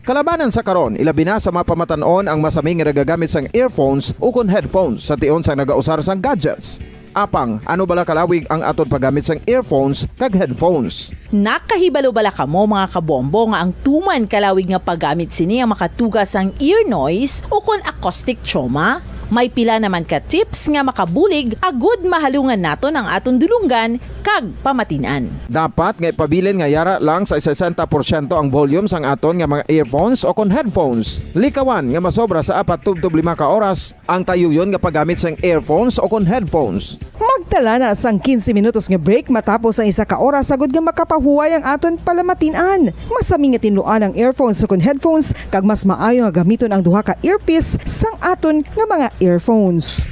Kalabanan sa karon, ilabi na sa mga pamatanon ang masaming nga nagagamit sang earphones o kon headphones sa tion sang nagausar sang gadgets. Apang, ano bala kalawig ang aton paggamit sang earphones kag headphones? Nakahibalo bala kamo mga kabombo nga ang tuman kalawig nga paggamit sini ang makatugas ang ear noise o kon acoustic trauma? May pila naman ka tips nga makabulig agud mahalungan naton ang aton dulunggan kag pamatinan. Dapat nga ipabilin nga yara lang sa 60% ang volume sang aton nga mga earphones o kon headphones. Likawan nga masobra sa 4 tub 5 ka oras ang tayuyon nga paggamit sang earphones o kon headphones. Magtala na sang 15 minutos nga break matapos ang 1 ka oras sagud nga makapahuway ang aton palamatinan. Masami nga tinluan ang earphones o kon headphones kag mas maayo nga gamiton ang duha ka earpiece sang aton nga mga earphones.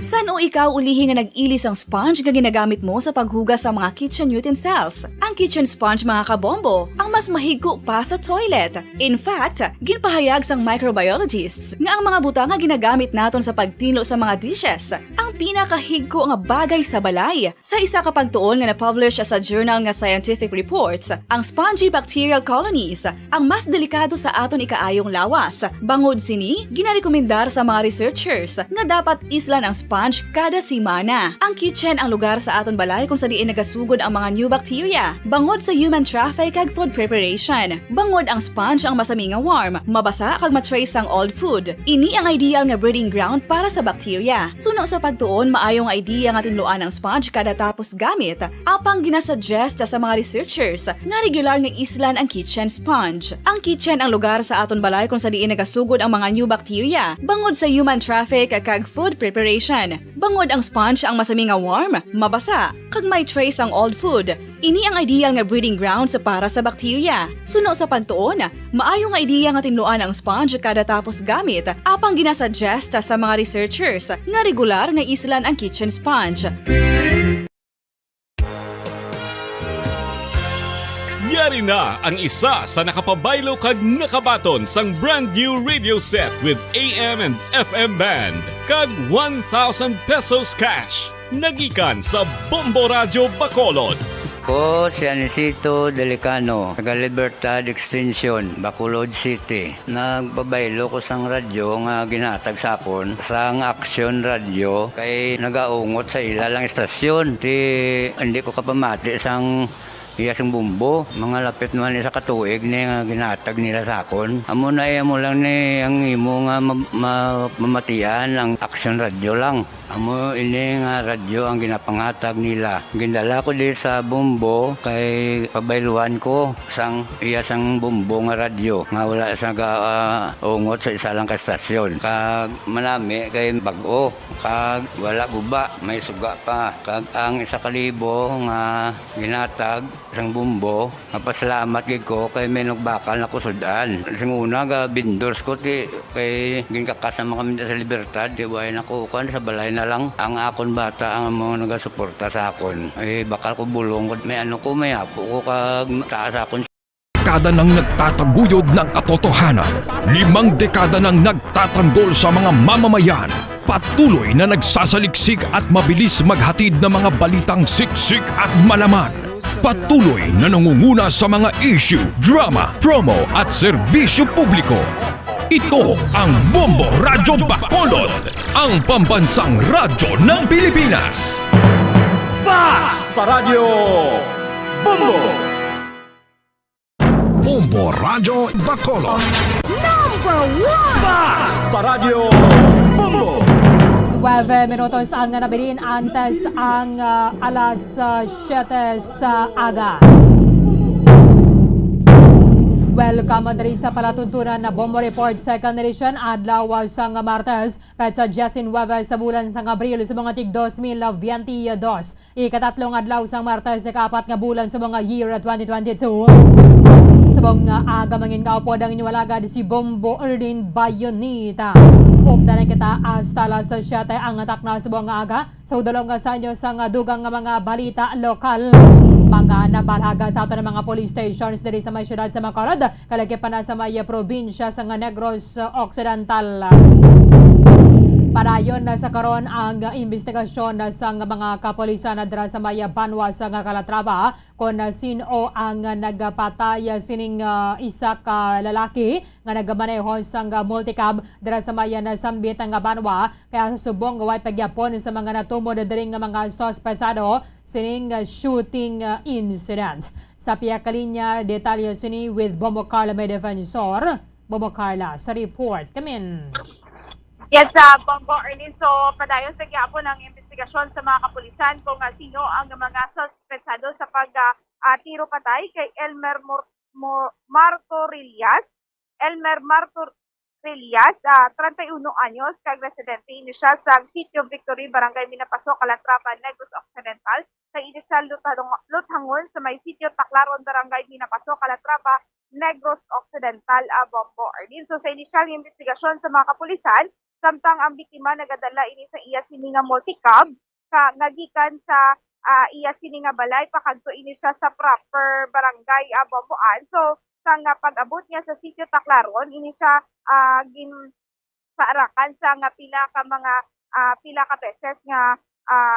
San o ikaw ulihi nga nag-ilis ang sponge nga ginagamit mo sa paghugas sa mga kitchen utensils? Ang kitchen sponge mga kabombo, ang mas mahigko pa sa toilet. In fact, ginpahayag sang microbiologists nga ang mga butang nga ginagamit naton sa pagtinlo sa mga dishes ang pinakahigko nga bagay sa balay. Sa isa ka pagtuon nga na-publish sa journal nga Scientific Reports, ang spongy bacterial colonies ang mas delikado sa aton ikaayong lawas. Bangod sini, ginarekomendar sa mga researchers nga dapat islan ang sponge kada simana. Ang kitchen ang lugar sa aton balay kung sa diin nagasugod ang mga new bacteria. Bangod sa human traffic kag food preparation. Bangod ang sponge ang masami nga warm, mabasa kag matrace ang old food. Ini ang ideal nga breeding ground para sa bacteria. Suno sa pagtuon, maayong idea nga tinluan ang sponge kada tapos gamit. Apang ginasuggest sa mga researchers nga regular nga islan ang kitchen sponge. Ang kitchen ang lugar sa aton balay kung sa diin nagasugod ang mga new bacteria. Bangod sa human traffic kag food preparation. Bangod ang sponge ang masami nga warm, mabasa, kag may trace ang old food. Ini ang ideal nga breeding ground sa para sa bacteria. Suno sa pagtuon, maayo nga idea nga tinluan ang sponge kada tapos gamit, apang ginasuggest sa mga researchers nga regular nga islan ang kitchen sponge. Yari na ang isa sa nakapabaylo kag nakabaton sang brand new radio set with AM and FM band kag 1,000 pesos cash. Nagikan sa Bombo Radio Bacolod. Ko si Anisito Delicano, taga Libertad Extension, Bacolod City. Nagbabaylo ko sang radyo nga ginatag sa akon sang Action Radio kay nagaungot sa ilalang estasyon. Hindi ko kapamati sang iyasang bumbo, mga lapit naman sa katuig ni nga ginatag nila sa akon. Amo na mo lang ni ang imo nga mamatian ang Action Radio lang. Amo ini nga radyo ang ginapangatag nila. Gindala ko di sa bumbo kay pabayluan ko sang iyasang bumbo nga radyo nga wala sa ungot sa isa lang ka stasyon. Kag manami kay bag-o, kag wala guba, may suga pa. Kag ang 1,000 nga ginatag sang bumbo, mapasalamat gid ko kay may nagbakal na kusudan. Sing una ga bindors ko ti kay ginkakasama kami sa Libertad, di way nako kan sa balay na lang ang akon bata ang mga nagasuporta sa akon. Ay bakal ko bulong ko may may apo ko kag taas akon. Dekada nang nagtataguyod ng katotohanan, 5 dekada nang nagtatanggol sa mga mamamayan, patuloy na nagsasaliksik at mabilis maghatid ng mga balitang siksik at malaman. Patuloy na nangunguna sa mga issue, drama, promo at serbisyo publiko. Ito ang Bombo Radyo Bacolod, ang pambansang radyo ng Pilipinas. Fast Paradyo Bombo! Bombo Radyo Bacolod. Number 1! Fast Paradyo Bombo! 12 minutos ang nabilin antes ang alas 7 sa aga. Welcome diri sa palatuntunan na Bombo Report Second Edition adlaw sa Martes petsa 19 sa bulan sa Abril sa mga tig 2022. Ikatatlong adlaw sa Martes sa kapat nga bulan sa mga year 2022. Sabong aga mangin kaupod ang inyong alagad si Bombo Erlin Bayonita. Updanan kita hasta alas 7 ang atak na sabong aga sa udalong sa inyo sa dugang nga mga balita lokal. Mga nabalaga sa ato ng mga police stations diri sa may syudad sa Bacolod, kalagip pa na sa may probinsya sa Negros Occidental. Padayon na sa karon ang investigasyon sa mga kapulisan na dira sa Maya Banwa sa Calatrava kung sino ang nagpatay sining isa ka lalaki nga nagamaneho sa multicab dira sa Maya na Sambit nga Banwa kaya sa subong gaway pagyapon sa mga natumod diri nga mga suspetsado sining shooting incident. Sa piyakalinya detalye sini with Bombo Carla may defensor. Bombo Carla sa report. Kamin. Yes, Bongo Erlin. So, padayon sa gyapon ng investigasyon sa mga kapulisan kung sino ang mga suspetsado sa pag-tiro patay kay Elmer Martorellas. Elmer Martorellas, 31 anyos, kag residente ini siya sa Sitio Victory, Barangay Minapaso, Calatrava, Negros Occidental. Sa inisyal luthangon sa may Sitio Taclaron, Barangay Minapaso, Calatrava, Negros Occidental, Bongo Erlin. So, sa inisyal investigasyon sa mga kapulisan, samtang ang biktima nagadala ini sa iya sini nga multicab ngagikan sa iya sini nga balay pakadto ini siya sa proper barangay Bomboan. So sa nga pag-abot niya sa Sitio Taclaron ini siya paarakan sa nga pila ka beses nga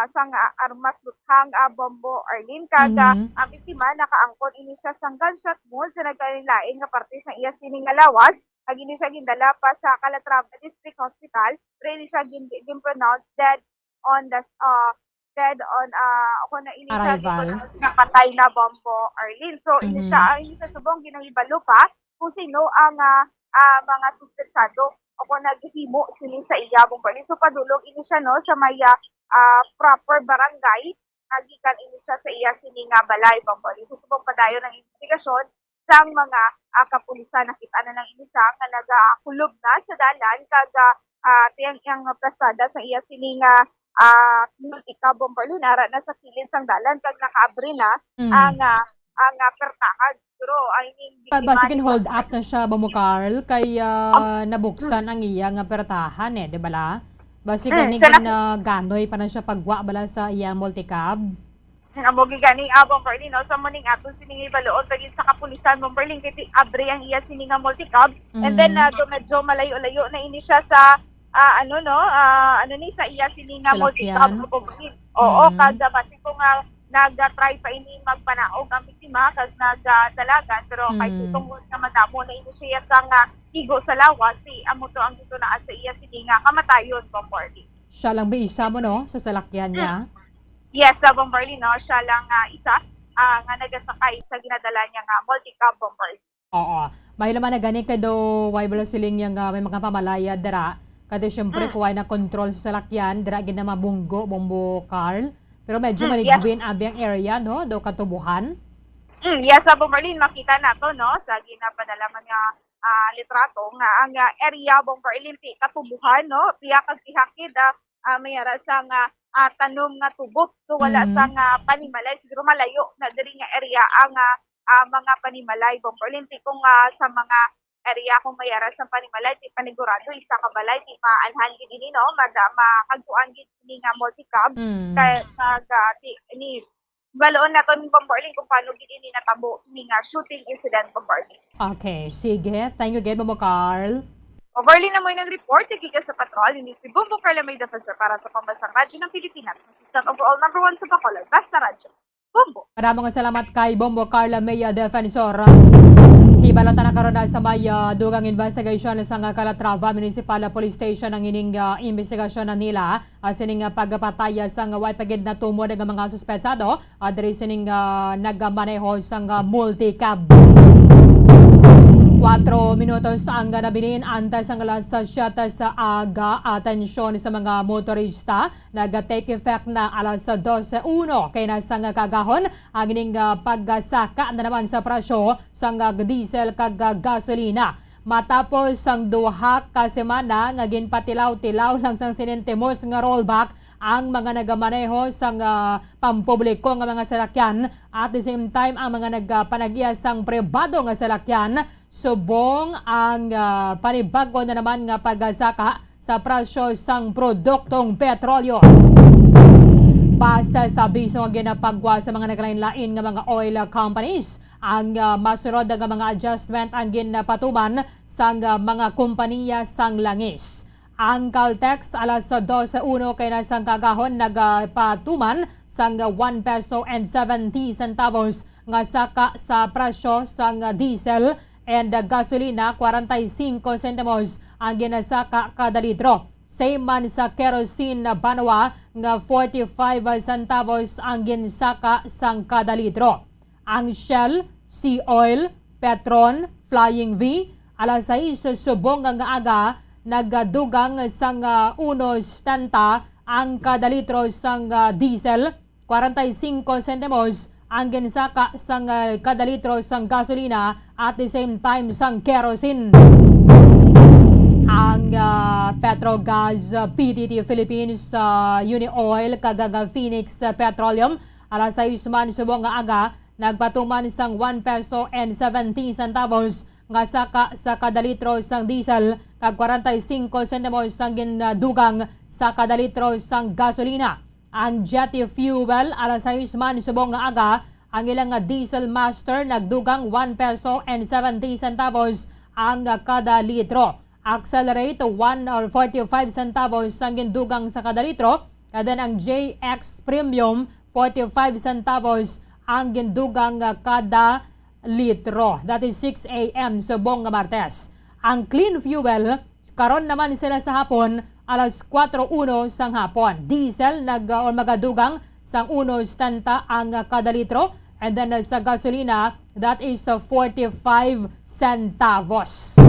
sa nga armas luthang Bombo Arlene kaga ang biktima nakaangkon ini siya sa gunshot wound sa nagkanilain nga parte sa iya sini nga lawas. Ag ini siya gindala pa sa Calatrava District Hospital, pero ini siya pronounced dead on ako na ini siya pronounced nga patay na Bombo Arlene. So ini siya subong ginahibalo pa kung sino ang mga suspetsado o kung naghimo sini sa iya Bombo Arlene. So padulog ini siya no sa may proper barangay, nagikan ini siya sa iya sini nga balay Bombo Arlene. So subong padayon ng investigasyon sang mga kapulisan nakita na ng inisa nga nagakulob na sa dalan kaga tiyang plastada sa iya sini nga multicab Bombo Arlene nara na sa kilid sang dalan kag nakaabri na ang pertahan pero I mean Basikin hold up na siya Bombo Carl kay nabuksan ang iya nga pertahan di bala? Basikin na ganoy pa na siya pagwa bala sa iya multicab. Amo gigani Bombo Arlene no sa muning aton siningi balood tagin sa kapulisan Bombo Arlene kay abre ang iya sini nga multicab and then medyo malayo-layo na ini siya sa sa iya sini nga multicab Bombo Arlene. Oo kada basi ko nga nag-try pa ini magpanaog ang biktima kag nagdalagan pero kay tungod nga madamo na ini siya sa nga higo sa lawas amo to ang dito naa sa iya sini nga kamatayon Bombo Arlene. Siya lang ba isa mo no sa salakyan niya? Yes, Bombo Arlene, no? Siya lang isa nga nagasakay sa ginadala niya nga multicab Bombo Arlene. Oo. May laman na gani kay do why bala siling yang may mga pamalaya dira. Kaya syempre kuway na control sa salakyan, dira gina mabunggo Bombo Carl. Pero medyo maligwin abi ang area no do katubuhan. Yes, Bombo Arlene, makita nato no sa ginapadalaman nga litrato nga ang area Bombo Arlene katubuhan no, piya kag pihakid mayara sa nga tanom nga tubo. So wala sa nga panimalay, siguro malayo na diri nga area ang mga panimalay Bombo Arlene. Kung sa mga area kung mayara sa panimalay ti panigurado isa ka balay ti maanhan gid ini no makagtuan gid ni nga multicab kay ni baloon naton Bombo Arlene kung paano gid ini natabo ni nga shooting incident Bombo Arlene. Okay, sige. Thank you again Bombo Carl. Bombo Arlene na mo nag-report gikan sa patrol ini si Bombo Carla may defensor para sa pambansang radyo ng Pilipinas, consistent overall number 1 sa Bacolod, basta radyo. Bombo. Maraming salamat kay Bombo Carla may defensor. Hibalota na karon sa may dugang investigation sa Calatrava Municipal Police Station ang ining investigasyon na nila sining pagpatay sa way pagid na tumod ng mga suspetsado diri sining nagmaneho sa multicab. 4 minutos ang nabilin antas ang alas 7 sa aga. Atensyon sa mga motorista. Nag-take effect na alas 12:01 kay nasa kagahon ang ining pagsaka na naman sa presyo sa diesel kag gasolina. Matapos ang duha ka semana nga ginpatilaw-tilaw lang sang sinentimos nga rollback ang mga nagamaneho sa pampubliko nga mga salakyan at the same time ang mga nagpanagiya sang pribado nga salakyan subong ang panibago na naman nga pagsaka sa presyo sang produktong petrolyo. Base sa biso nga ginapagwa sa mga naglain-lain nga mga oil companies, ang masunod nga mga adjustment ang ginapatuman sa mga kompanya sang langis. Ang Caltex alas 12:01 kay nasang kagahon nagpatuman sang 1 peso and 70 centavos nga saka sa presyo sang diesel and gasolina 45 centavos ang ginasaka kada litro. Same man sa kerosene banwa nga 45 centavos ang ginsaka sang kada litro. Ang Shell, Sea Oil, Petron, Flying V alas 6 subong nga aga nagdugang sang 1.70 ang kada litro sang diesel, 45 centavos ang ginsaka sang kada litro sang gasolina at the same time sang kerosene. Ang Petrogas PTT Philippines Uni Oil kag Phoenix Petroleum alas 6 man subong nga aga nagpatuman sang 1 peso and 70 centavos nga saka sa kada litro sang diesel kag 45 centavos sang gindugang sa kada litro sang gasolina. Ang jet fuel alas 6 man subong nga aga ang ilang diesel master nagdugang 1 peso and 70 centavos ang kada litro. Accelerate 1 or 45 centavos ang gindugang sa kada litro. And then ang JX Premium 45 centavos ang gindugang kada litro. That is 6 a.m. subong nga Martes. Ang clean fuel, karon naman sila sa hapon, alas 4:01 sang hapon. Diesel magadugang sang 1.70 ang kada litro. And then sa gasolina, that is 45 centavos.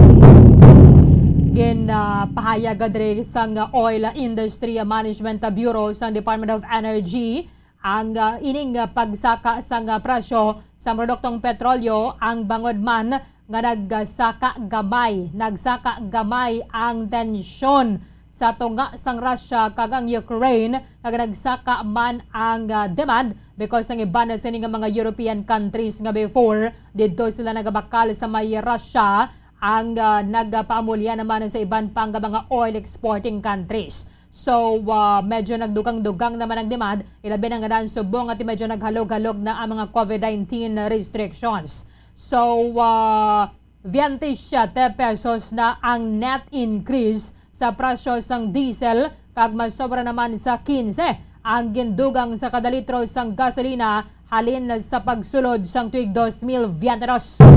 Pahayag adre sang Oil Industry Management Bureau sang Department of Energy ang ining pagsaka sang presyo sa produktong petrolyo. Ang bangod man nga nagsaka gamay ang tensyon sa tunga sang Russia kag ang Ukraine kag nagsaka man ang demand because ang iba na sini nga mga European countries nga before didto sila nagabakal sa may Russia ang nagpaamulya naman sa iban pang mga oil exporting countries. So, medyo nagdugang-dugang naman ang demand. Ilabi na nga daan subong at medyo naghalog-halog na ang mga COVID-19 restrictions. So, 27 pesos na ang net increase sa presyo sang diesel kag masobra naman sa 15 ang gindugang sa kada litro sang gasolina halin sa pagsulod sang tuig 2022.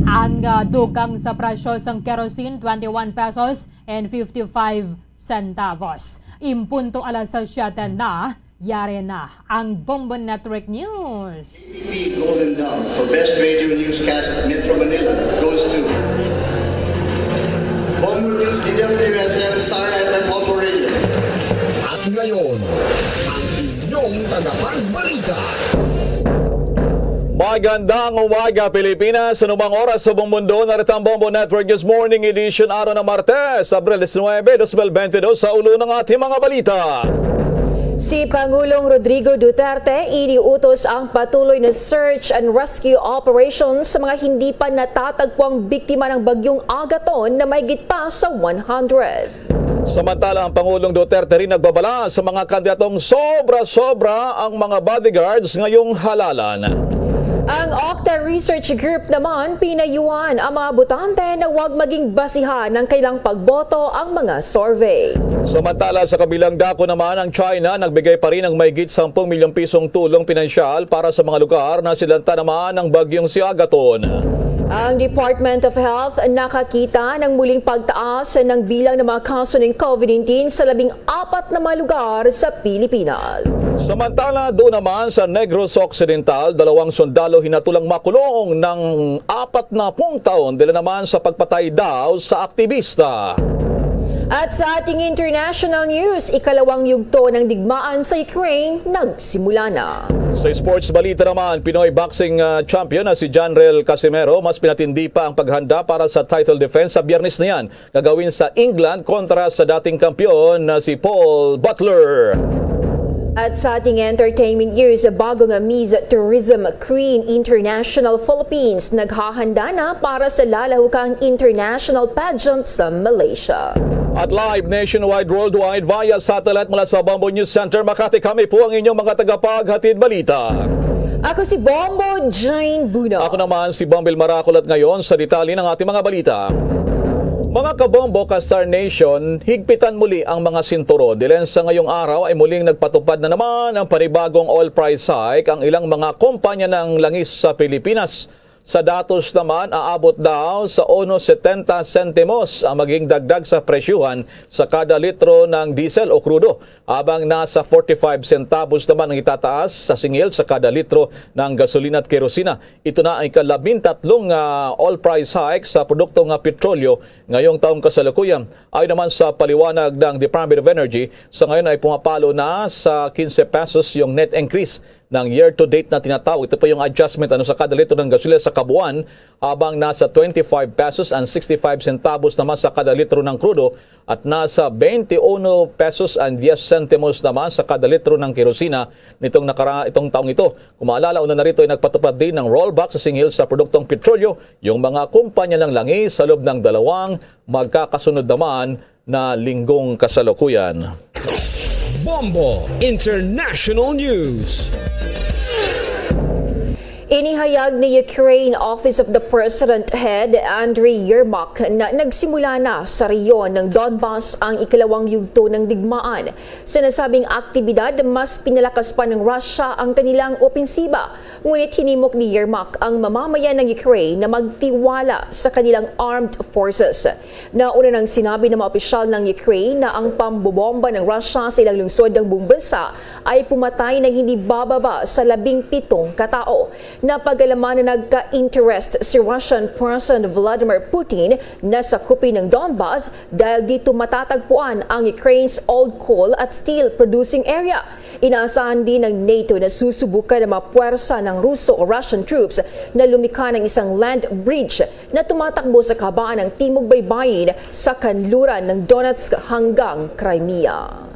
Ang dugang sa presyo sang kerosene 21 pesos and 55 centavos. Impunto alas 7 na, yari na ang Bombo Network News. ACP Golden Dawn for Best Radio Newscast Metro Manila goes to Bombo News, DWSM, Star FM, Bombo Radio. At ngayon, ang inyong tagapagbalita. Magandang umaga Pilipinas, anumang oras sa buong mundo, narito ang Bombo Network News Morning Edition araw ng Martes, Abril 19, 2022 sa ulo ng ating mga balita. Si Pangulong Rodrigo Duterte iniutos ang patuloy na search and rescue operations sa mga hindi pa natatagpuang biktima ng bagyong Agaton na mahigit pa sa 100. Samantala, ang Pangulong Duterte rin nagbabala sa mga kandidatong sobra-sobra ang mga bodyguards ngayong halalan. Ang Octa Research Group naman pinayuhan ang mga botante na huwag maging basihan ng kailang pagboto ang mga survey. Samantala, sa kabilang dako naman, ang China nagbigay pa rin ng mahigit 10 milyong pisong tulong pinansyal para sa mga lugar na silanta naman ng bagyong si Agaton. Ang Department of Health nakakita ng muling pagtaas ng bilang ng mga kaso ng COVID-19 sa 14 na mga lugar sa Pilipinas. Samantala, doon naman sa Negros Occidental, 2 sundalo hinatulang makulong ng 40 taon dahil naman sa pagpatay daw sa aktivista. At sa ating international news, ikalawang yugto ng digmaan sa Ukraine nagsimula na. Sa sports balita naman, Pinoy boxing champion na si Janrel Casimero mas pinatindi pa ang paghanda para sa title defense sa Biyernes na yan. Gagawin sa England kontra sa dating kampiyon na si Paul Butler. At sa ating entertainment news, bagong Miss Tourism Queen International Philippines naghahanda na para sa lalahukang international pageant sa Malaysia. At live nationwide, worldwide, via satellite mula sa Bombo News Center, Makati, kami po ang inyong mga tagapaghatid balita. Ako si Bombo Jane Buno. Ako naman si Bombil Maraculat ngayon sa detalye ng ating mga balita. Mga kabombo ka Star Nation, higpitan muli ang mga sinturo. Dahil sa ngayong araw ay muling nagpatupad na naman ang panibagong oil price hike ang ilang mga kumpanya ng langis sa Pilipinas. Sa datos naman, aabot daw sa 1.70 sentimos ang maging dagdag sa presyuhan sa kada litro ng diesel o krudo, habang nasa 45 centavos naman ang itataas sa singil sa kada litro ng gasolina at kerosina. Ito na ay ka-13 oil price hike sa produktong petrolyo ngayong taong kasalukuyan. Ayon naman sa paliwanag ng Department of Energy, sa ngayon ay pumapalo na sa 15 pesos yung net increase ng year-to-date na tinatawag. Ito pa yung adjustment sa kada litro ng gasolina sa kabuuan, habang nasa 25 pesos and 65 centavos naman sa kada litro ng crudo at nasa 21 pesos and 10 centimos naman sa kada litro ng kerosina itong taong ito. Kung maalala, una na rito ay nagpatupad din ng rollback sa singil sa produktong petrolyo yung mga kumpanya ng langis sa loob ng dalawang magkakasunod naman na linggong kasalukuyan. Bombo International News. Inihayag ni Ukraine Office of the President Head Andriy Yermak na nagsimula na sa rehiyon ng Donbas ang ikalawang yugto ng digmaan. Sa nasabing aktibidad, mas pinalakas pa ng Russia ang kanilang opensiba. Ngunit hinimok ni Yermak ang mamamayan ng Ukraine na magtiwala sa kanilang armed forces. Nauna nang sinabi ng mga opisyal ng Ukraine na ang pambobomba ng Russia sa ilang lungsod ng buong bansa ay pumatay na hindi bababa sa 17 katao. Napag-alaman na nagka-interest si Russian President Vladimir Putin na sakupin ng Donbas dahil dito matatagpuan ang Ukraine's old coal at steel producing area. Inaasahan din ng NATO na susubukan ng mga puwersa ng Russo o Russian troops na lumikha ng isang land bridge na tumatakbo sa kabaan ng Timog Baybayin sa kanluran ng Donetsk hanggang Crimea.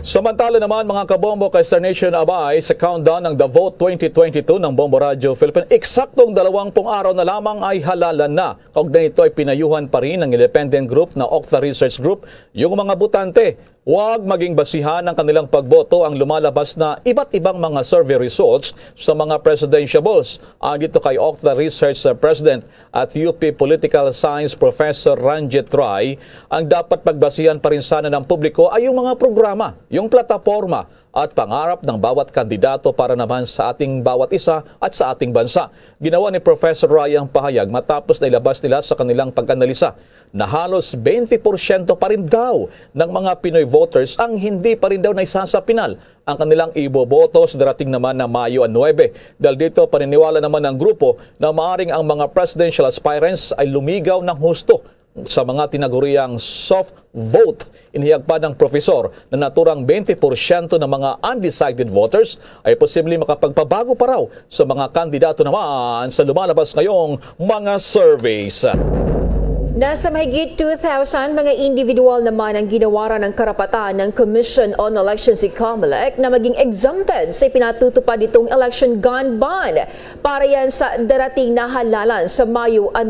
Samantala naman mga kabombo ka Star Nation, abay sa countdown ng The Vote 2022 ng Bombo Radio Philippines, eksaktong 20 araw na lamang ay halalan na. Kaugnay nito ay pinayuhan pa rin ng independent group na Octa Research Group yung mga botante. Huwag maging basihan ng kanilang pagboto ang lumalabas na iba't ibang mga survey results sa mga presidentiables. Dito kay Octa Research President at UP Political Science Professor Ranjit Rai, ang dapat pagbasihan pa rin sana ng publiko ay yung mga programa, yung plataforma at pangarap ng bawat kandidato para naman sa ating bawat isa at sa ating bansa. Ginawa ni Professor Rai ang pahayag matapos na ilabas nila sa kanilang pag-analisa na halos 20% pa rin daw ng mga Pinoy voters ang hindi pa rin daw naisasapinal ang kanilang iboboto sa darating naman na Mayo 9. Dahil dito, paniniwala naman ng grupo na maaring ang mga presidential aspirants ay lumigaw ng husto sa mga tinaguriang soft vote. Inihayag pa ng profesor na naturang 20% ng mga undecided voters ay posibleng makapagpabago pa raw sa mga kandidato naman sa lumalabas ngayong mga surveys. Nasa mahigit 2,000 mga individual naman ang ginawaran ng karapatan ng Commission on Elections si COMELEC na maging exempted sa pinatutupad itong election gun ban para yan sa darating na halalan sa Mayo 9.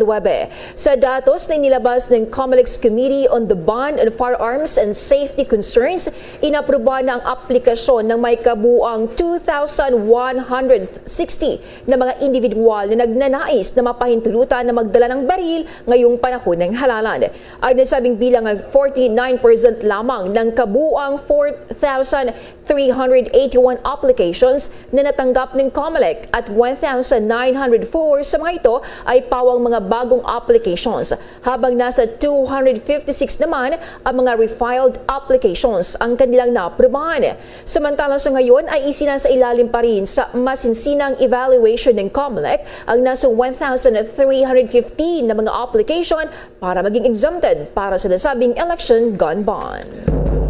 Sa datos na inilabas ng COMELEC's Committee on the Ban on Firearms and Safety Concerns, inapruba na ang aplikasyon ng may kabuang 2,160 na mga individual na nagnanais na mapahintulutan na magdala ng baril ngayong panahon ng halalan. Ay nasabing bilang ay 49% lamang ng kabuang 4,381 applications na natanggap ng COMELEC at 1,904 sa mga ito ay pawang mga bagong applications, habang nasa 256 naman ang mga refiled applications ang kanilang naaprubahan. Samantala sa ngayon ay isinasa ilalim pa rin sa masinsinang evaluation ng COMELEC ang nasa 1,315 na mga application para maging exempted para sa nasabing election gun ban.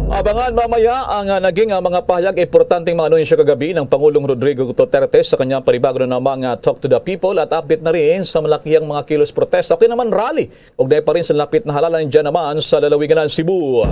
Abangan mamaya ang naging mga pahayag importanteng mga anunsyo kagabi ng Pangulong Rodrigo Duterte sa kanyang panibago na mga Talk to the People at update na rin sa malakihang mga kilos protesta. Okay naman rally. Ugnayan pa rin sa lapit na halalan dyan naman sa lalawigan ng Cebu.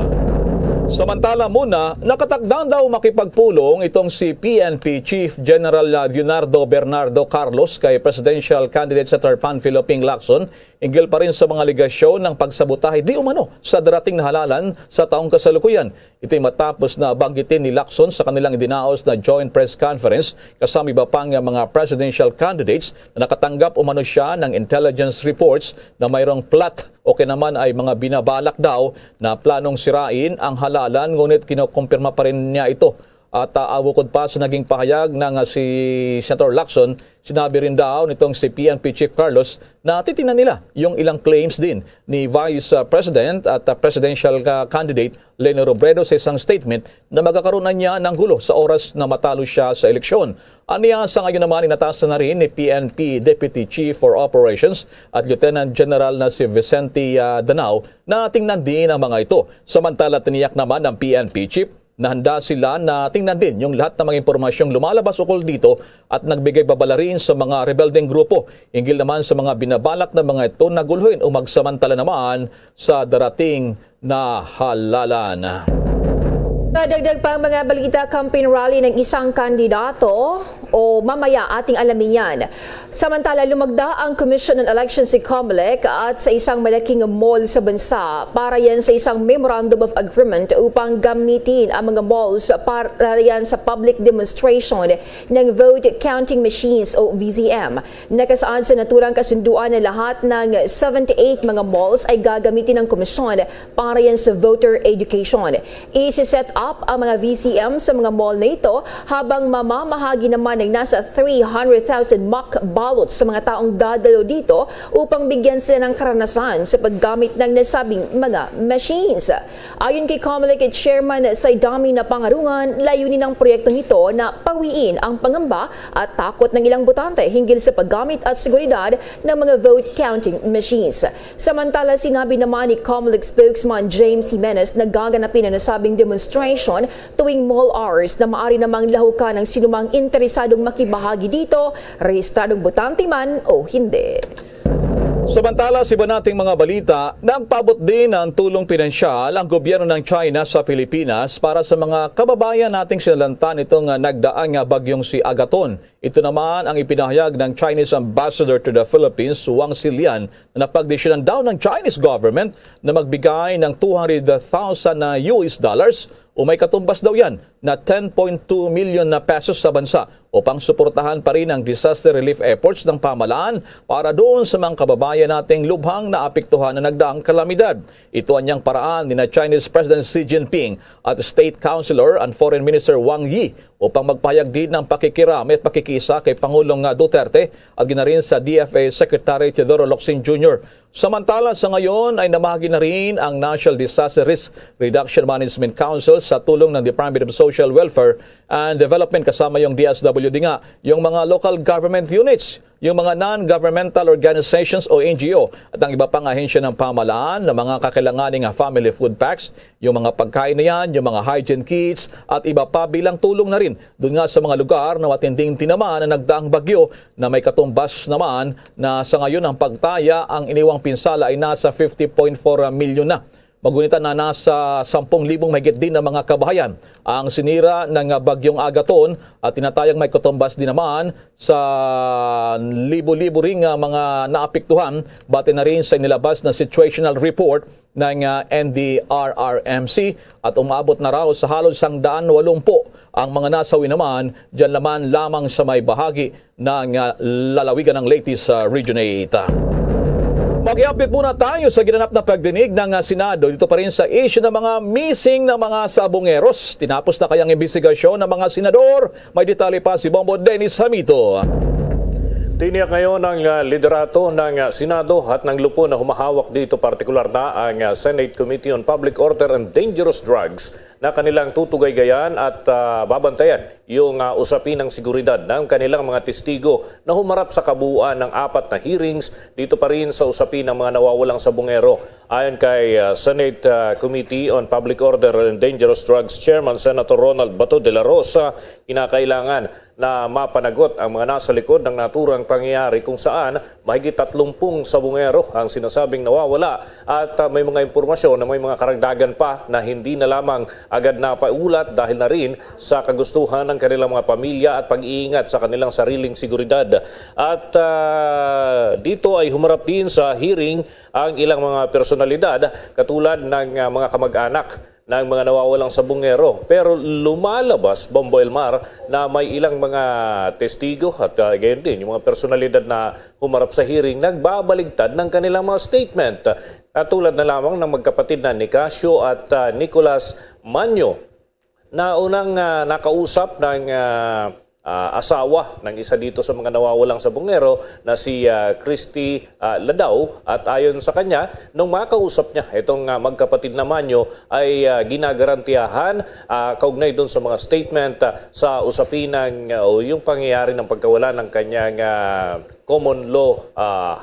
Samantala muna, nakatakdang daw makipagpulong itong si PNP Chief General Leonardo Bernardo Carlos kay Presidential Candidate Senator Panfilo Ping Lacson hinggil pa rin sa mga aligasyon ng pagsabotahe di umano sa darating na halalan sa taong kasalukuyan. Ito'y matapos na banggitin ni Lacson sa kanilang idinaos na joint press conference kasama iba pang mga presidential candidates na nakatanggap umano siya ng intelligence reports na mayroong plot o naman ay mga binabalak daw na planong sirain ang halalan, ngunit kinukumpirma pa rin niya ito. At bukod pa sa naging pahayag ng si Senator Lacson, sinabi rin daw nitong si PNP Chief Carlos na titingnan nila yung ilang claims din ni Vice President at Presidential Candidate Leni Robredo sa isang statement na magkakaroon na niya ng gulo sa oras na matalo siya sa eleksyon. Aniya sa ngayon naman inatasan na rin ni PNP Deputy Chief for Operations at Lieutenant General na si Vicente Danao na tingnan din ang mga ito. Samantala tiniyak naman ng PNP Chief na handa sila na tingnan din yung lahat ng mga impormasyong lumalabas ukol dito at nagbigay babala rin sa mga rebeldeng grupo. Hinggil naman sa mga binabalak na mga ito na guluhin o magsamantala naman sa darating na halalan. Dagdag pa ang mga balita campaign rally ng isang kandidato o mamaya ating alamin yan. Samantala lumagda ang Commission on Elections si COMELEC at sa isang malaking mall sa bansa para yan sa isang memorandum of agreement upang gamitin ang mga malls para yan sa public demonstration ng vote counting machines o VCM. Nakasaad sa naturang kasunduan na lahat ng 78 mga malls ay gagamitin ng komisyon para yan sa voter education. Isi-set up ang mga VCM sa mga mall na ito habang mamamahagi naman ng nasa 300,000 mock ballots sa mga taong dadalo dito upang bigyan sila ng karanasan sa paggamit ng nasabing mga machines. Ayon kay COMELEC Chairman Saidami na Pangarungan, layunin ng proyektong ito na pawiin ang pangamba at takot ng ilang botante hinggil sa paggamit at seguridad ng mga vote counting machines. Samantala, sinabi naman ni COMELEC spokesman James Jimenez na gaganapin ang nasabing demonstration tuwing mall hours na maaari namang lahukan ng sinumang interesadong makibahagi dito, rehistradong botante man o hindi. Samantala, sa iba nating mga balita, nagpaabot din ng tulong pinansyal ang gobyerno ng China sa Pilipinas para sa mga kababayan nating sinalanta nitong nagdaang bagyong si Agaton. Ito naman ang ipinahayag ng Chinese Ambassador to the Philippines, Wang Silian, na napagdesisyonan daw ng Chinese government na magbigay ng $200,000 o may katumbas daw yan na 10.2 million na pesos sa bansa upang suportahan pa rin ang disaster relief efforts ng pamahalaan para doon sa mga kababayan nating lubhang naapektuhan na nagdaang kalamidad. Ito anyang paraan ni na Chinese President Xi Jinping at State Councilor and Foreign Minister Wang Yi upang magpahayag din ng pakikirami at pakikisa kay Pangulong Duterte at ginarin sa DFA Secretary Teodoro Locsin Jr. Samantala sa ngayon ay namahagi na rin ang National Disaster Risk Reduction Management Council sa tulong ng Department of Social Welfare and Development kasama yung DSWD nga, yung mga local government units, yung mga non-governmental organizations o NGO at ang iba pang ahensya ng pamahalaan na mga kakailanganing family food packs, yung mga pagkain na yan, yung mga hygiene kits at iba pa bilang tulong na rin doon nga sa mga lugar na matinding tinamaan na nagdaang bagyo na may katumbas naman na sa ngayon ang pagtaya ang iniwang pinsala ay nasa 50.4 milyon na. Magunita na nasa 10,000 mahigit din ng mga kabahayan ang sinira ng bagyong Agaton at tinatayang may katumbas din naman sa libo-libo ring mga naapektuhan bate na rin sa inilabas na situational report ng NDRRMC at umabot na raw sa halos 180 ang mga nasawi naman dyan lamang sa may bahagi ng lalawigan ng Leyte sa Region 8. Mag-i-update muna tayo sa ginanap na pagdinig ng Senado dito pa rin sa issue ng mga missing na mga sabongeros. Tinapos na kayang investigasyon ng mga senador. May detalye pa si Bombo Dennis Hamito. Tiniyak ngayon ang liderato ng Senado at ng lupo na humahawak dito, partikular na ang Senate Committee on Public Order and Dangerous Drugs, na kanilang tutugay-gayan at babantayan yung usapin ng seguridad ng kanilang mga testigo na humarap sa kabuuan ng 4 na hearings dito pa rin sa usapin ng mga nawawalang sabungero. Ayon kay Senate Committee on Public Order and Dangerous Drugs Chairman Senator Ronald Bato de la Rosa, kinakailangan na mapanagot ang mga nasa likod ng naturang pangyayari kung saan mahigit 30 sabungero ang sinasabing nawawala at may mga impormasyon na may mga karagdagan pa na hindi na lamang agad napaulat dahil na rin sa kagustuhan ng kanilang mga pamilya at pag-iingat sa kanilang sariling seguridad. At dito ay humarap din sa hearing ang ilang mga personalidad katulad ng mga kamag-anak ng mga nawawalang sabungero. Pero lumalabas, Bombo Elmar, na may ilang mga testigo at gayon din, yung mga personalidad na humarap sa hearing, nagbabaligtad ng kanilang mga statement. Katulad na lamang ng magkapatid na Nicasio at Nicolas Manyo na unang nakausap ng asawa ng isa dito sa mga nawawalang sabungero na si Christy Ladao, at ayon sa kanya, nung makausap niya itong magkapatid na Manyo ay ginagarantiyahan kaugnay doon sa mga statement sa usapin ng yung pangyayari ng pagkawala ng kanyang common law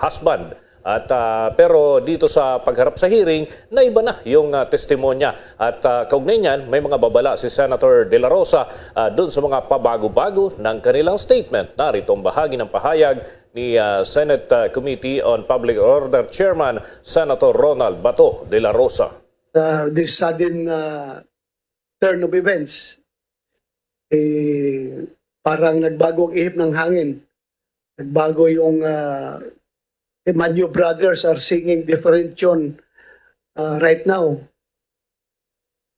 husband. At pero dito sa pagharap sa hearing, naiba na yung testimonya. At kaugnay niyan, may mga babala si Senator De La Rosa doon sa mga pabago-bago ng kanilang statement. Narito ang bahagi ng pahayag ni Senate Committee on Public Order Chairman Senator Ronald Bato De La Rosa. This sudden turn of events, parang nagbago ang ihip ng hangin. Nagbago yung the Manyo brothers are singing different tune right now.